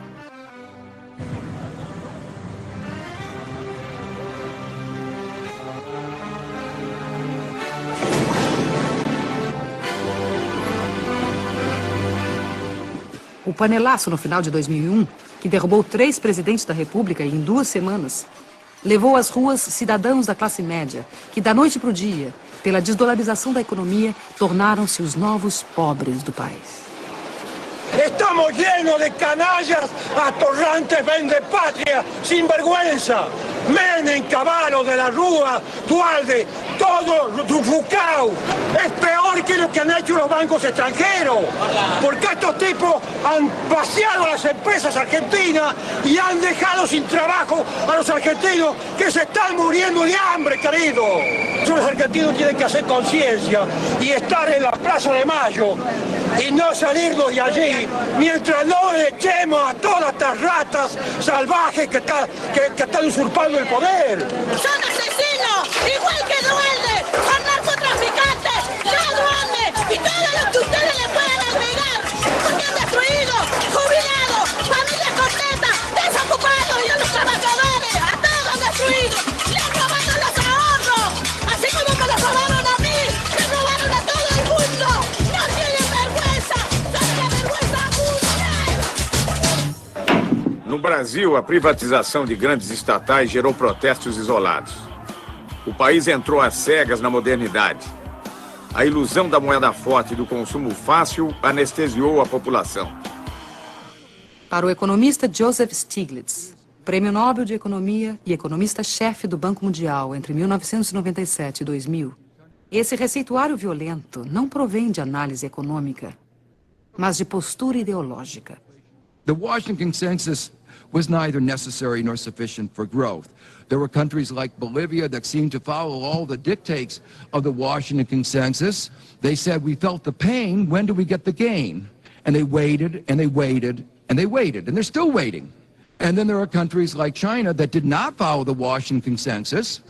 O panelaço no final de 2001, que derrubou 3 presidentes da República em 2 semanas, levou às ruas cidadãos da classe média, que da noite para o dia, pela desdolarização da economia, tornaram-se os novos pobres do país. Estamos llenos de canallas, atorrantes, vendepatria, sinvergüenza. Menem, Cavallo, de la Rúa, Dualde, todo Rucao. Es peor que lo que han hecho los bancos extranjeros. Porque estos tipos han vaciado las empresas argentinas y han dejado sin trabajo a los argentinos que se están muriendo de hambre, querido. Los argentinos tienen que hacer conciencia y estar en la Plaza de Mayo y no salirnos de allí mientras no echemos a todas estas ratas salvajes que están usurpando el poder. Son asesinos, igual que Dualde, son narcotraficantes, ya Dualde y todo lo que ustedes le puedan agregar, porque han destruido jubilados, familias completas, desocupados y a los trabajadores, a todos han destruido, le han robado los ahorros, así como me los robaron a mí, le robaron a todo el mundo, no tienen vergüenza, son una vergüenza mundial. No Brasil, a privatização de grandes estatais gerou protestos isolados. O país entrou às cegas na modernidade. A ilusão da moeda forte e do consumo fácil anestesiou a população. Para o economista Joseph Stiglitz, Prêmio Nobel de Economia e economista-chefe do Banco Mundial entre 1997 e 2000, esse receituário violento não provém de análise econômica, mas de postura ideológica. The Washington Consensus was neither necessary nor sufficient for growth. There were countries like Bolivia that seemed to follow all the dictates of the Washington Consensus. They said, we felt the pain, when do we get the gain? And they waited, and they waited, and they waited, and they're still waiting. And then there are countries like China that did not follow the Washington Consensus,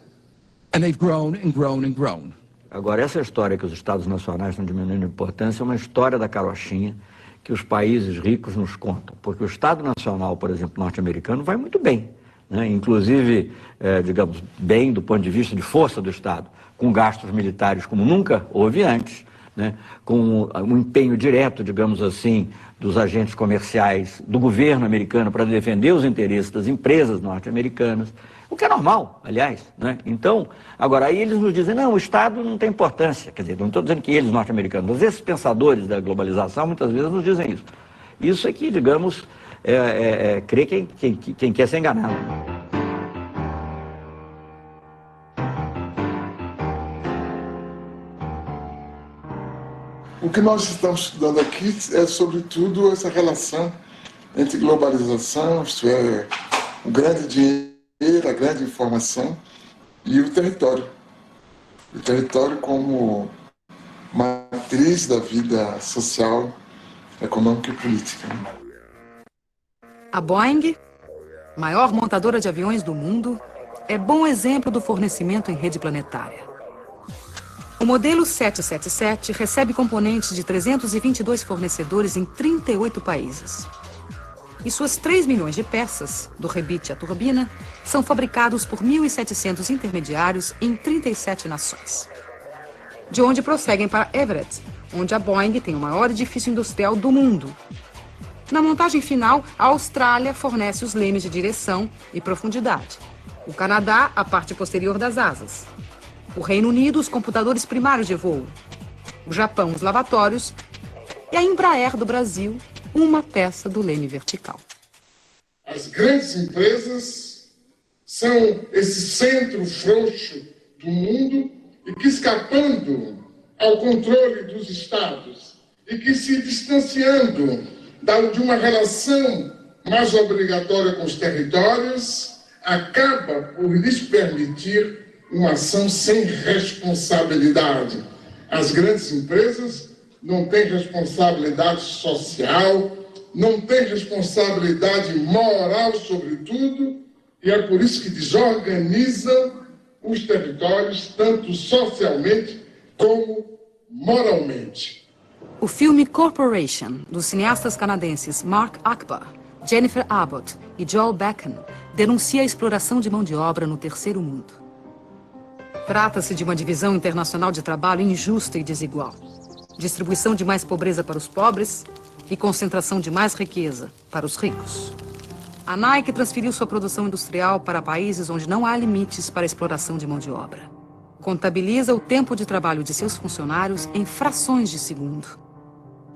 and they've grown and grown and grown. Agora, essa história que os Estados Nacionais estão diminuindo a importância é uma história da carochinha que os países ricos nos contam. Porque o Estado Nacional, por exemplo, norte-americano, vai muito bem, né? Inclusive, digamos, bem do ponto de vista de força do Estado, com gastos militares como nunca houve antes, né? Com um empenho direto, digamos assim, dos agentes comerciais do governo americano para defender os interesses das empresas norte-americanas, o que é normal, aliás, né? Então, agora aí eles nos dizem, não, o Estado não tem importância, quer dizer, não estou dizendo que eles norte-americanos, mas esses pensadores da globalização muitas vezes nos dizem isso. Isso é que, digamos, crê quem quer ser enganado. O que nós estamos estudando aqui é, sobretudo, essa relação entre globalização, isto é, o grande dinheiro, a grande informação e o território. O território como matriz da vida social, econômica e política. A Boeing, maior montadora de aviões do mundo, é bom exemplo do fornecimento em rede planetária. O modelo 777 recebe componentes de 322 fornecedores em 38 países. E suas 3 milhões de peças, do rebite à turbina, são fabricados por 1.700 intermediários em 37 nações. De onde prosseguem para Everett, onde a Boeing tem o maior edifício industrial do mundo. Na montagem final, a Austrália fornece os lemes de direção e profundidade. O Canadá, a parte posterior das asas. O Reino Unido, os computadores primários de voo. O Japão, os lavatórios. E a Embraer do Brasil, uma peça do leme vertical. As grandes empresas são esse centro frouxo do mundo e que, escapando ao controle dos estados e que, se distanciando de uma relação mais obrigatória com os territórios, acaba por lhes permitir uma ação sem responsabilidade. As grandes empresas não têm responsabilidade social, não têm responsabilidade moral, sobretudo, e é por isso que desorganizam os territórios, tanto socialmente como moralmente. O filme Corporation, dos cineastas canadenses Mark Akbar, Jennifer Abbott e Joel Beckham, denuncia a exploração de mão de obra no terceiro mundo. Trata-se de uma divisão internacional de trabalho injusta e desigual. Distribuição de mais pobreza para os pobres e concentração de mais riqueza para os ricos. A Nike transferiu sua produção industrial para países onde não há limites para a exploração de mão de obra. Contabiliza o tempo de trabalho de seus funcionários em frações de segundo.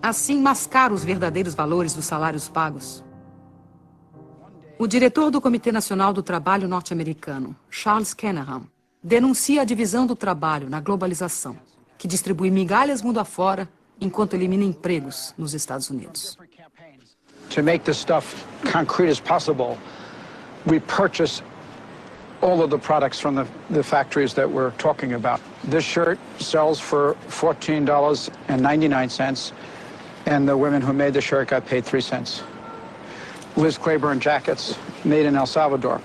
Assim, mascara os verdadeiros valores dos salários pagos. O diretor do Comitê Nacional do Trabalho norte-americano, Charles Kanahan, denuncia a divisão do trabalho na globalização, que distribui migalhas mundo afora enquanto elimina empregos nos Estados Unidos. To make this stuff concrete as possible, we purchase all of the products from the factories that we're talking about. This shirt sells for $14.99, and the women who made the shirt got paid 3 cents. Liz Claiborne jackets made in El Salvador.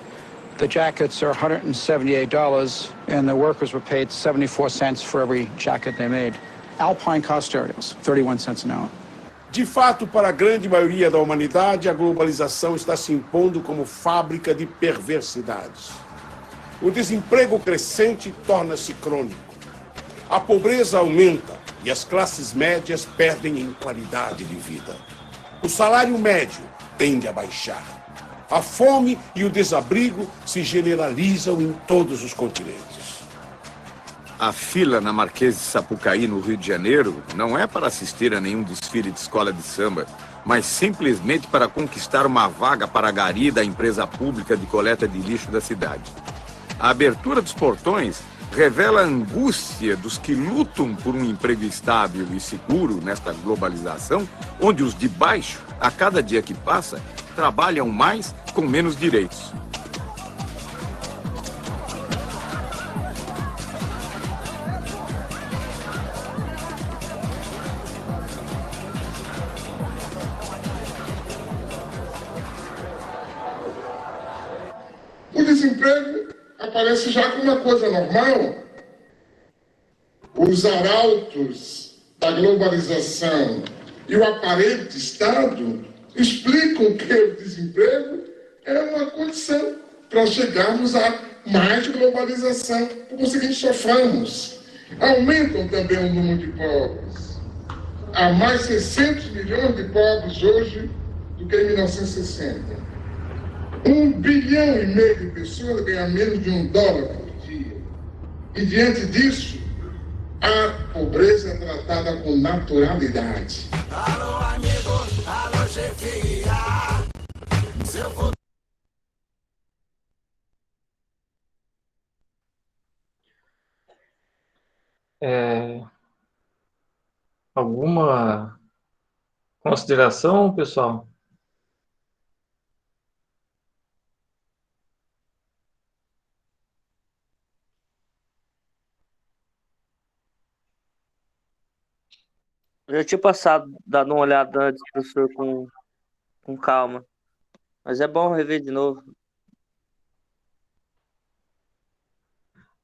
The jackets are $178, and the workers were paid 74 cents for every jacket they made. Alpine car stereos, 31 cents an hour. De fato, para a grande maioria da humanidade, a globalização está se impondo como fábrica de perversidades. O desemprego crescente torna-se crônico. A pobreza aumenta e as classes médias perdem em qualidade de vida. O salário médio tende a baixar. A fome e o desabrigo se generalizam em todos os continentes. A fila na Marquês de Sapucaí, no Rio de Janeiro, não é para assistir a nenhum desfile de escola de samba, mas simplesmente para conquistar uma vaga para a gari da empresa pública de coleta de lixo da cidade. A abertura dos portões revela a angústia dos que lutam por um emprego estável e seguro nesta globalização, onde os de baixo, a cada dia que passa, trabalham mais com menos direitos. O desemprego aparece já como uma coisa normal. Os arautos da globalização e o aparente Estado explicam que o desemprego é uma condição para chegarmos a mais globalização. Por conseguinte, soframos. Aumentam também o número de pobres. Há mais 600 milhões de pobres hoje do que em 1960. 1,5 bilhão de pessoas ganham menos de $1 por dia. E diante disso, a pobreza é tratada com naturalidade. Alô, amigo, alô, chefia. Alguma consideração, pessoal? Eu já tinha passado, dado uma olhada antes, professor, com calma. Mas é bom rever de novo.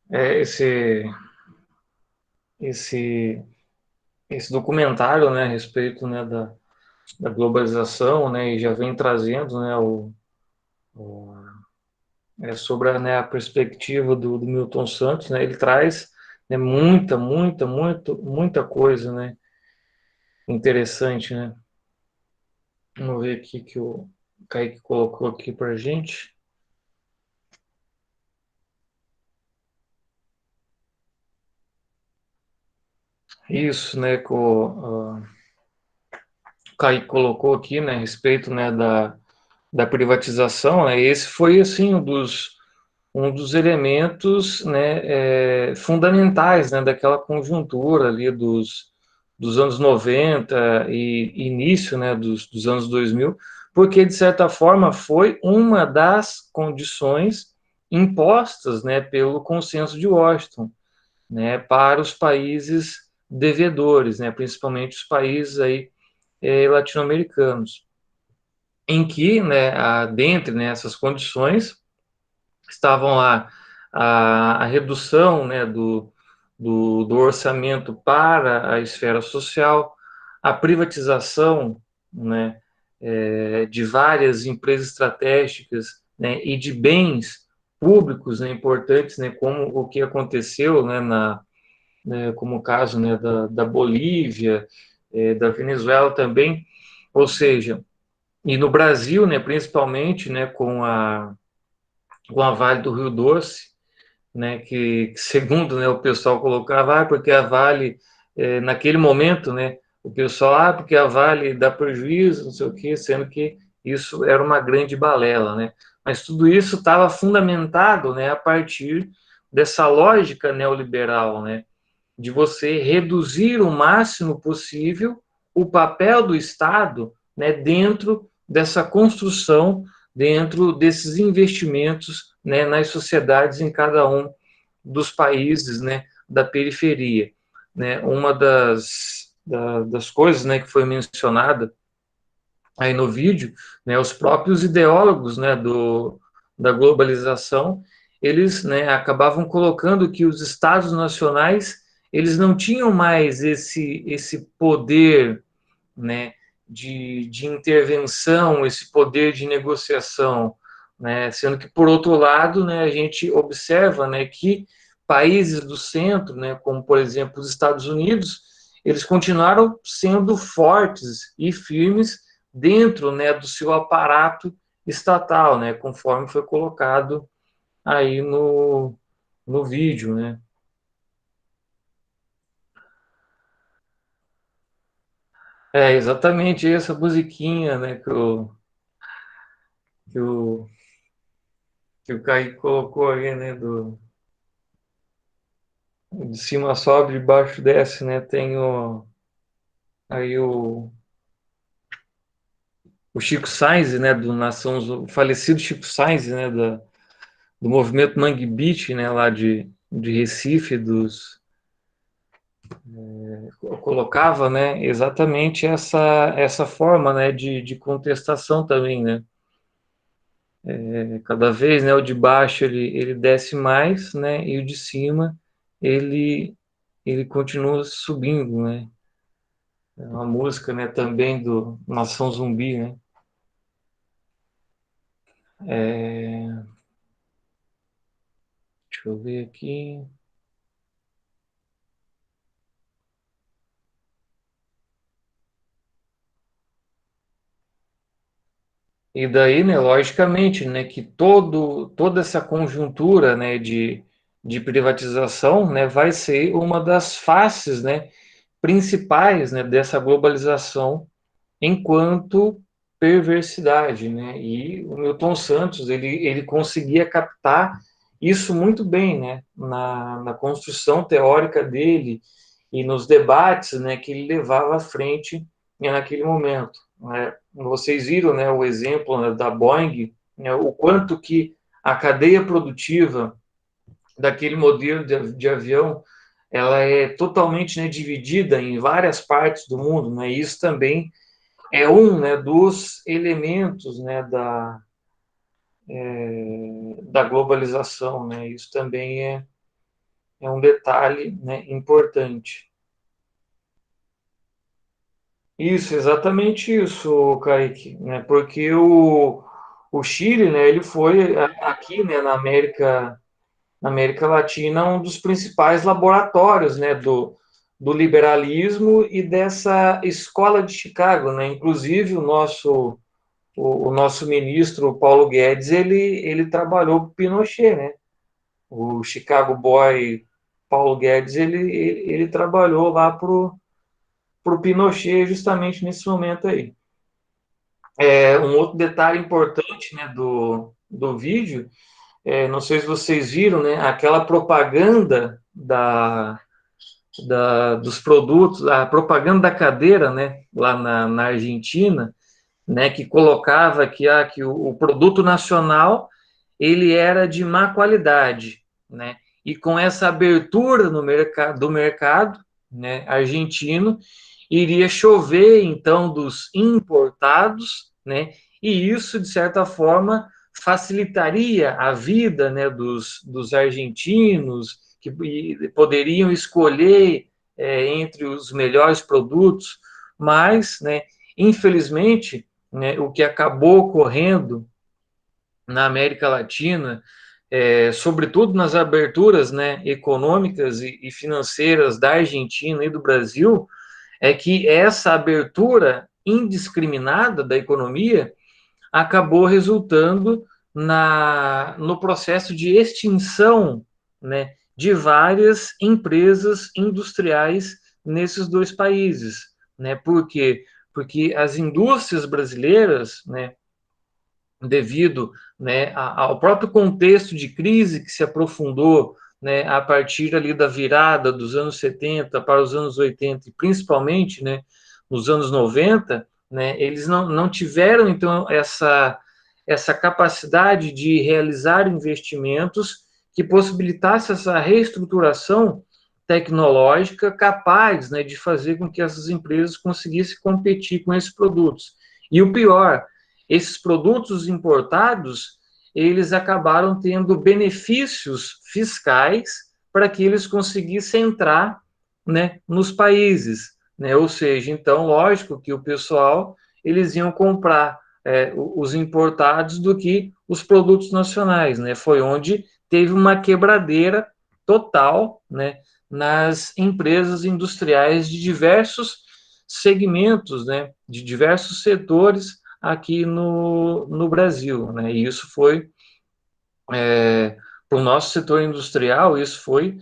Esse documentário, né, a respeito, né, da globalização, né, e já vem trazendo, né, sobre a perspectiva do Milton Santos, né, ele traz, né, muita coisa, né, interessante, né. Vamos ver aqui que o Kaique colocou aqui para a gente. Isso, né, que o Kaique colocou aqui, né, a respeito, né, da privatização, né, esse foi, assim, um dos elementos, né, fundamentais, né, daquela conjuntura ali dos anos 90 e início, né, dos anos 2000, porque, de certa forma, foi uma das condições impostas, né, pelo Consenso de Washington, né, para os países devedores, né, principalmente os países aí, latino-americanos, em que, né, dentre, né, essas condições, estavam lá a redução, né, do orçamento para a esfera social, a privatização, né, de várias empresas estratégicas, né, e de bens públicos, né, importantes, né, como o que aconteceu, né, como o caso, né, da Bolívia, da Venezuela também, Ou seja, e no Brasil, né, principalmente, né, com a Vale do Rio Doce, né, que segundo, né, o pessoal colocava, porque a Vale, naquele momento, né, o pessoal, porque a Vale dá prejuízo, não sei o quê, sendo que isso era uma grande balela, né? Mas tudo isso estava fundamentado, né, a partir dessa lógica neoliberal, né, de você reduzir o máximo possível o papel do Estado, né, dentro dessa construção, dentro desses investimentos, né, nas sociedades em cada um dos países, né, da periferia, né? Uma das coisas, né, que foi mencionada aí no vídeo, né, os próprios ideólogos, né, da globalização, eles, né, acabavam colocando que os estados nacionais, eles não tinham mais esse poder, né, de intervenção, esse poder de negociação, né, sendo que, por outro lado, né, a gente observa, né, que países do centro, né, como, por exemplo, os Estados Unidos, eles continuaram sendo fortes e firmes dentro, né, do seu aparato estatal, né, conforme foi colocado aí no vídeo, né. Exatamente essa musiquinha, né, que o, que o Kaique colocou aí, né, de cima sobe, de baixo desce, né, tem aí o Chico Sainz, né, o falecido Chico Sainz, né, do movimento Mangue Beat, né, lá de Recife, colocava, né, exatamente essa forma, né, de contestação também, né. Cada vez, né, o de baixo ele desce mais, né, e o de cima ele continua subindo, né. É uma música, né, também do Nação Zumbi, né. Deixa eu ver aqui. E daí, né, logicamente, né, que toda essa conjuntura, né, de privatização, né, vai ser uma das faces, né, principais, né, dessa globalização enquanto perversidade, né? E o Milton Santos, ele conseguia captar isso muito bem, né, na construção teórica dele e nos debates, né, que ele levava à frente, né, naquele momento, né? Vocês viram, né, o exemplo, né, da Boeing, né, o quanto que a cadeia produtiva daquele modelo de avião ela é totalmente, né, dividida em várias partes do mundo, né? E isso também é um, né, dos elementos, né, da globalização, né? Isso também é um detalhe, né, importante. Isso, exatamente isso, Kaique, né? Porque o Chile, né, ele foi aqui, né, na América Latina, um dos principais laboratórios, né, do liberalismo e dessa escola de Chicago, né? Inclusive o nosso ministro Paulo Guedes, ele trabalhou para o Pinochet, né? O Chicago Boy Paulo Guedes, ele trabalhou lá para o Pinochet justamente nesse momento aí. Um outro detalhe importante, né, do vídeo, não sei se vocês viram, né, aquela propaganda dos produtos, a propaganda da cadeira, né, lá na Argentina, né, que colocava que o produto nacional ele era de má qualidade, né, e com essa abertura no do mercado, né, argentino, iria chover então dos importados, né, e isso de certa forma facilitaria a vida, né, dos argentinos que poderiam escolher entre os melhores produtos, mas, né, infelizmente, né, o que acabou ocorrendo na América Latina, sobretudo nas aberturas, né, econômicas e financeiras da Argentina e do Brasil, é que essa abertura indiscriminada da economia acabou resultando no processo de extinção, né, de várias empresas industriais nesses dois países, né? Por quê? Porque as indústrias brasileiras, né, devido, né, ao próprio contexto de crise que se aprofundou, né, a partir ali da virada dos anos 70 para os anos 80, e principalmente, né, nos anos 90, né, eles não tiveram, então, essa capacidade de realizar investimentos que possibilitasse essa reestruturação tecnológica capaz, né, de fazer com que essas empresas conseguissem competir com esses produtos. E o pior, esses produtos importados, eles acabaram tendo benefícios fiscais para que eles conseguissem entrar, né, nos países, né? Ou seja, então, lógico que o pessoal, eles iam comprar os importados do que os produtos nacionais, né? Foi onde teve uma quebradeira total, né, nas empresas industriais de diversos segmentos, né, de diversos setores aqui no Brasil, né? E isso foi, para o nosso setor industrial, isso foi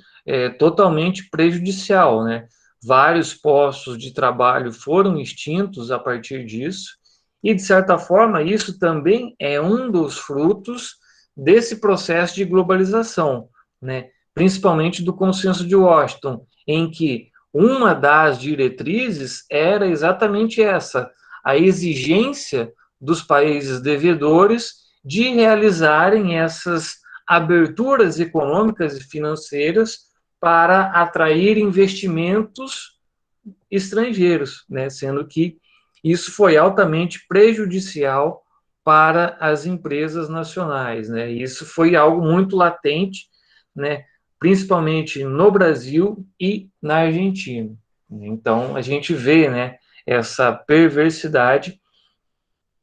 totalmente prejudicial, né? Vários postos de trabalho foram extintos a partir disso, e, de certa forma, isso também é um dos frutos desse processo de globalização, né? Principalmente do Consenso de Washington, em que uma das diretrizes era exatamente essa, a exigência dos países devedores de realizarem essas aberturas econômicas e financeiras para atrair investimentos estrangeiros, né? Sendo que isso foi altamente prejudicial para as empresas nacionais, né? E isso foi algo muito latente, né? Principalmente no Brasil e na Argentina. Então, a gente vê, né, essa perversidade,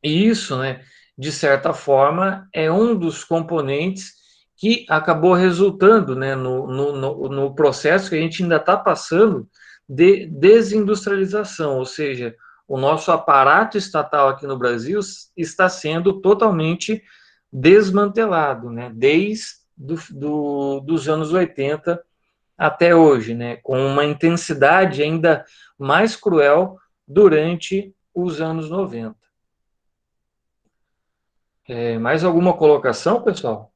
e isso, né, de certa forma, é um dos componentes que acabou resultando, né, no processo que a gente ainda está passando de desindustrialização, ou seja, o nosso aparato estatal aqui no Brasil está sendo totalmente desmantelado, né, desde dos anos 80 até hoje, né, com uma intensidade ainda mais cruel durante os anos 90. Mais alguma colocação, pessoal?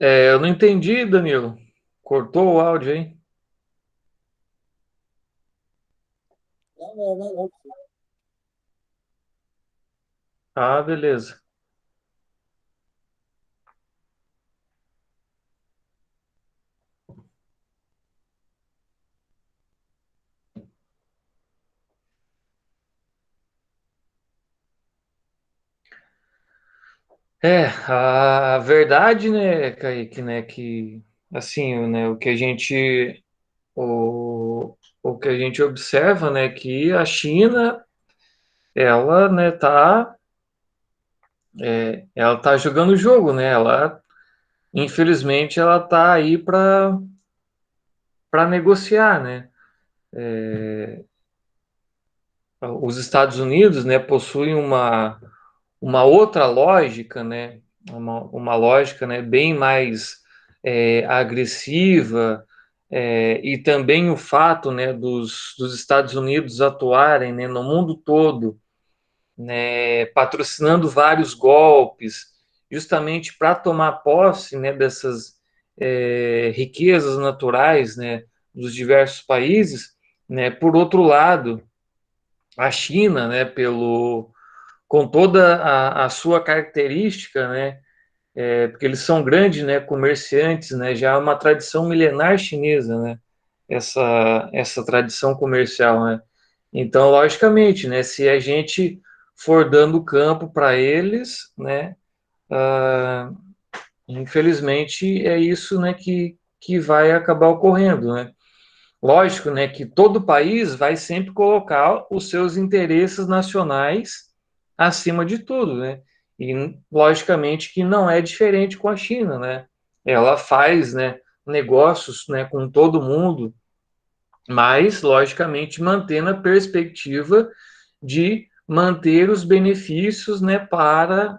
Eu não entendi, Danilo. Cortou o áudio aí? Não. Ah, beleza. A verdade, né, Kaique, né, que, assim, né, o que a gente observa, né, que a China, ela, né, ela tá jogando o jogo, né, infelizmente, ela tá aí para negociar, né. Os Estados Unidos, né, possuem uma outra lógica, né, uma lógica, né, bem mais agressiva, e também o fato, né, dos Estados Unidos atuarem, né, no mundo todo, né, patrocinando vários golpes, justamente para tomar posse, né, dessas riquezas naturais, né, dos diversos países, né. Por outro lado, a China, né, com toda a sua característica, né, porque eles são grandes, né, comerciantes, né, já é uma tradição milenar chinesa, né, essa tradição comercial, né. Então, logicamente, né, se a gente for dando campo para eles, né, infelizmente é isso, né, que que vai acabar ocorrendo, né? Lógico, né, que todo país vai sempre colocar os seus interesses nacionais acima de tudo, né? E logicamente que não é diferente com a China, né? Ela faz, né, negócios, né, com todo mundo, mas logicamente mantendo a perspectiva de manter os benefícios, né, para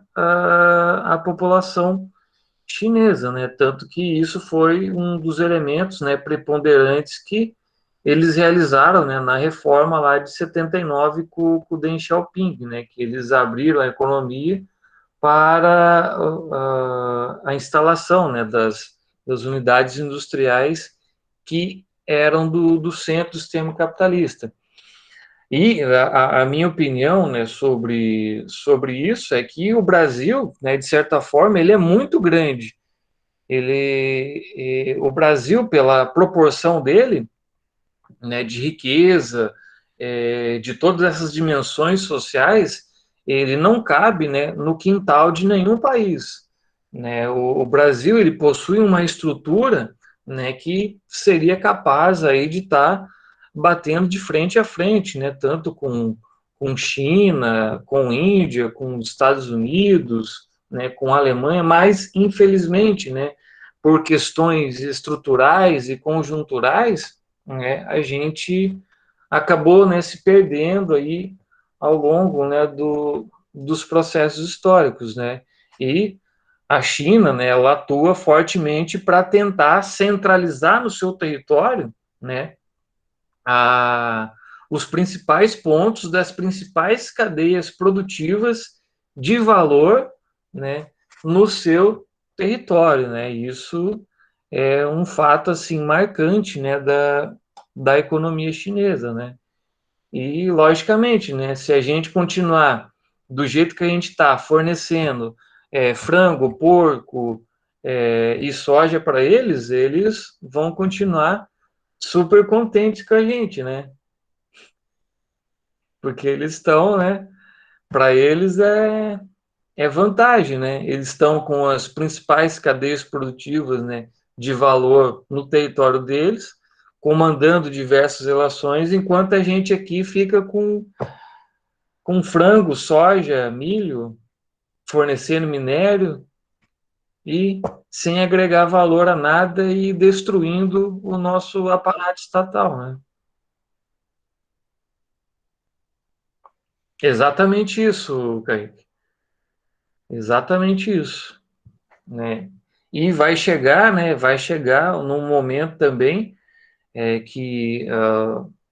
a população chinesa, né? Tanto que isso foi um dos elementos, né, preponderantes que eles realizaram, né, na reforma lá de 79 com o Deng Xiaoping, né, que eles abriram a economia para a instalação, né, das unidades industriais que eram do centro do sistema capitalista. E a minha opinião, né, sobre isso é que o Brasil, né, de certa forma, ele é muito grande. O Brasil, pela proporção dele, né, de riqueza, de todas essas dimensões sociais, ele não cabe, né, no quintal de nenhum país, né? O Brasil, ele possui uma estrutura, né, que seria capaz aí de estar batendo de frente a frente, né, tanto com China, com Índia, com Estados Unidos, né, com a Alemanha, mas infelizmente, né, por questões estruturais e conjunturais, né, a gente acabou, né, se perdendo aí ao longo, né, dos processos históricos, né, e a China, né, ela atua fortemente para tentar centralizar no seu território, né, os principais pontos das principais cadeias produtivas de valor, né, no seu território, né, isso é um fato, assim, marcante, né, da economia chinesa, né, e, logicamente, né, se a gente continuar do jeito que a gente está fornecendo frango, porco e soja para eles, eles vão continuar super contentes com a gente, né? Porque eles estão, né? Para eles é vantagem, né? Eles estão com as principais cadeias produtivas, né, de valor no território deles, comandando diversas relações, enquanto a gente aqui fica com frango, soja, milho, fornecendo minério e sem agregar valor a nada e destruindo o nosso aparato estatal, né? Exatamente isso, Kaique. Exatamente isso, né? E vai chegar, né? Vai chegar num momento também que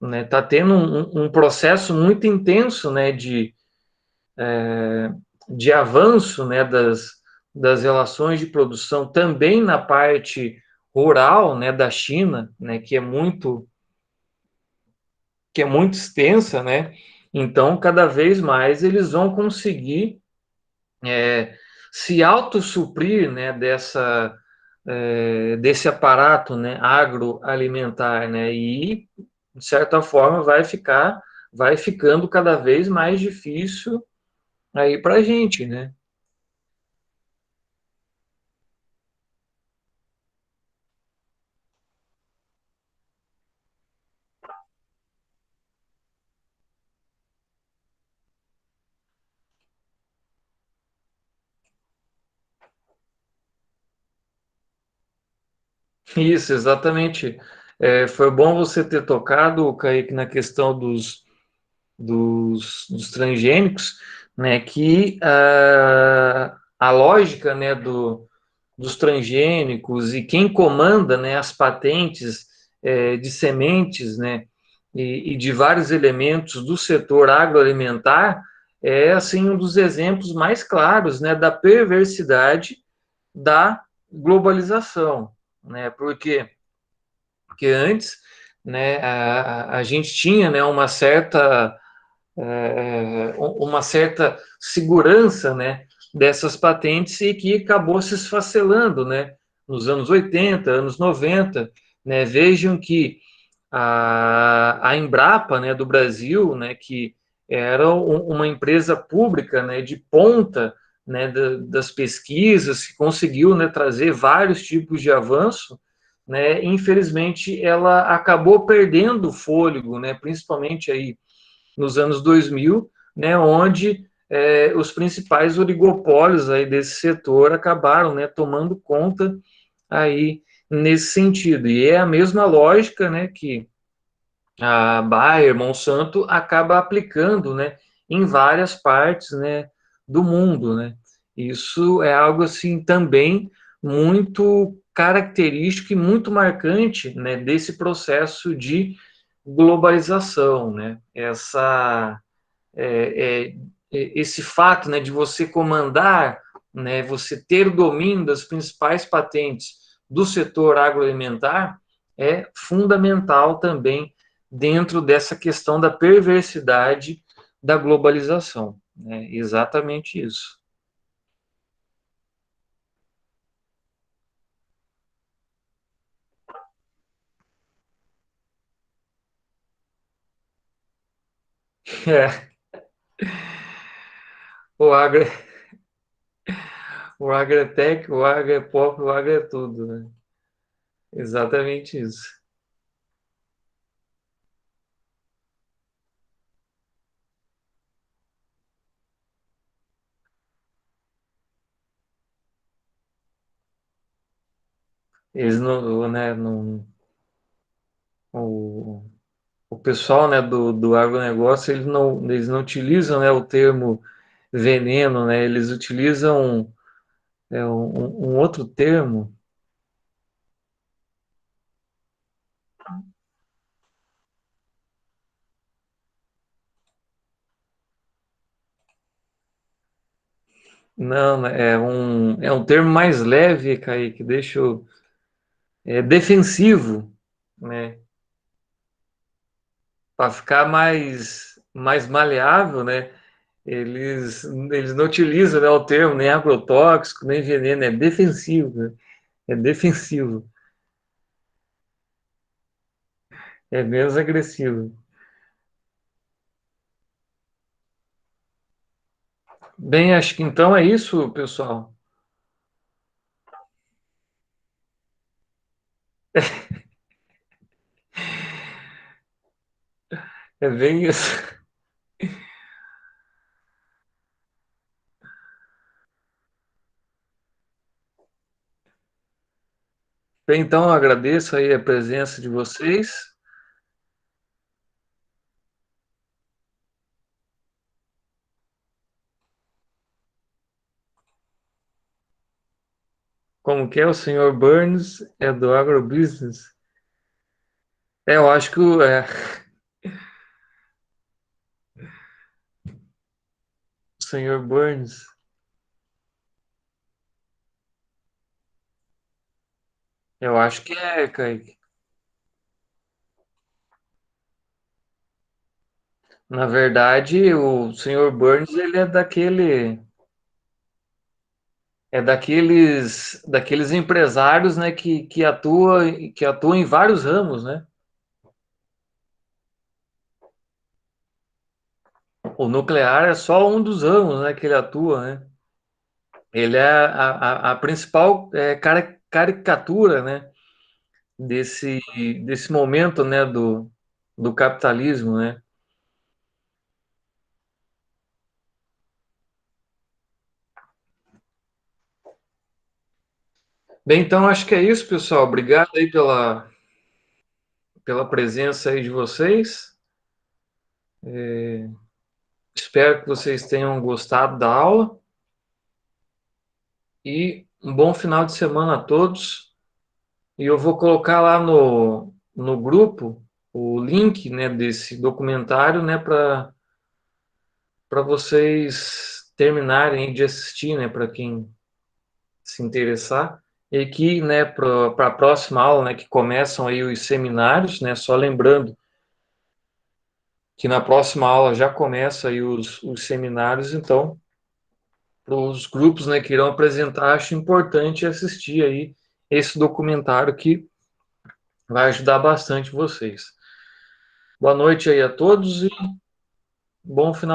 né, tá tendo um processo muito intenso, né? De avanço, né? Das relações de produção também na parte rural, né? Da China, né? Que é muito extensa, né? Então, cada vez mais eles vão conseguir se autossuprir, né, desse aparato, né, agroalimentar, né, e, de certa forma, vai ficando cada vez mais difícil aí para a gente, né? Isso, exatamente. Foi bom você ter tocado, Kaique, na questão dos transgênicos, né, que a lógica, né, dos transgênicos e quem comanda, né, as patentes de sementes, né, e de vários elementos do setor agroalimentar é assim um dos exemplos mais claros, né, da perversidade da globalização, né? Porque antes, né, a gente tinha, né, uma certa segurança, né, dessas patentes e que acabou se esfacelando, né, nos anos 80, anos 90, né, vejam que a Embrapa, né, do Brasil, né, que era uma empresa pública, né, de ponta, né, das pesquisas, que conseguiu, né, trazer vários tipos de avanço, né, infelizmente, ela acabou perdendo o fôlego, né, principalmente aí nos anos 2000, né, onde os principais oligopólios aí desse setor acabaram, né, tomando conta aí nesse sentido. E é a mesma lógica, né, que a Bayer, Monsanto, acaba aplicando, né, em várias partes, né, do mundo, né. Isso é algo, assim, também muito característico e muito marcante, né, desse processo de globalização, né. Esse fato, né, de você comandar, né, você ter o domínio das principais patentes do setor agroalimentar é fundamental também dentro dessa questão da perversidade da globalização. Né? Exatamente isso. É. O agro, o agro é tech, o agro é pop, o agro é tudo. Né? Exatamente isso. Eles não, né, não, o pessoal, né, do agronegócio, eles não utilizam, né, o termo veneno, né, eles utilizam um outro termo. Não, né, é um termo mais leve, Kaique, deixa eu... É defensivo, né, para ficar mais maleável, né, eles não utilizam, né, o termo nem agrotóxico, nem veneno, é defensivo, né, é defensivo, é menos agressivo. Bem, acho que então é isso, pessoal. É bem isso. Bem, então, eu agradeço aí a presença de vocês. Como que é o senhor Burns? É do agrobusiness? Eu acho que o senhor Burns. Eu acho que é, Kaique. Na verdade, o senhor Burns, ele é daqueles empresários, né, que atua em vários ramos, né? O nuclear é só um dos ramos, né, que ele atua, né? Ele é a principal caricatura, né, desse momento, né, do capitalismo, né? Bem, então acho que é isso, pessoal. Obrigado aí pela presença aí de vocês. Espero que vocês tenham gostado da aula e um bom final de semana a todos. E eu vou colocar lá no grupo o link, né, desse documentário, né, para vocês terminarem de assistir, né, para quem se interessar. E aqui, né, para a próxima aula, né, que começam aí os seminários, né, só lembrando que na próxima aula já começa aí os seminários, então, para os grupos, né, que irão apresentar, acho importante assistir aí esse documentário que vai ajudar bastante vocês. Boa noite aí a todos e bom final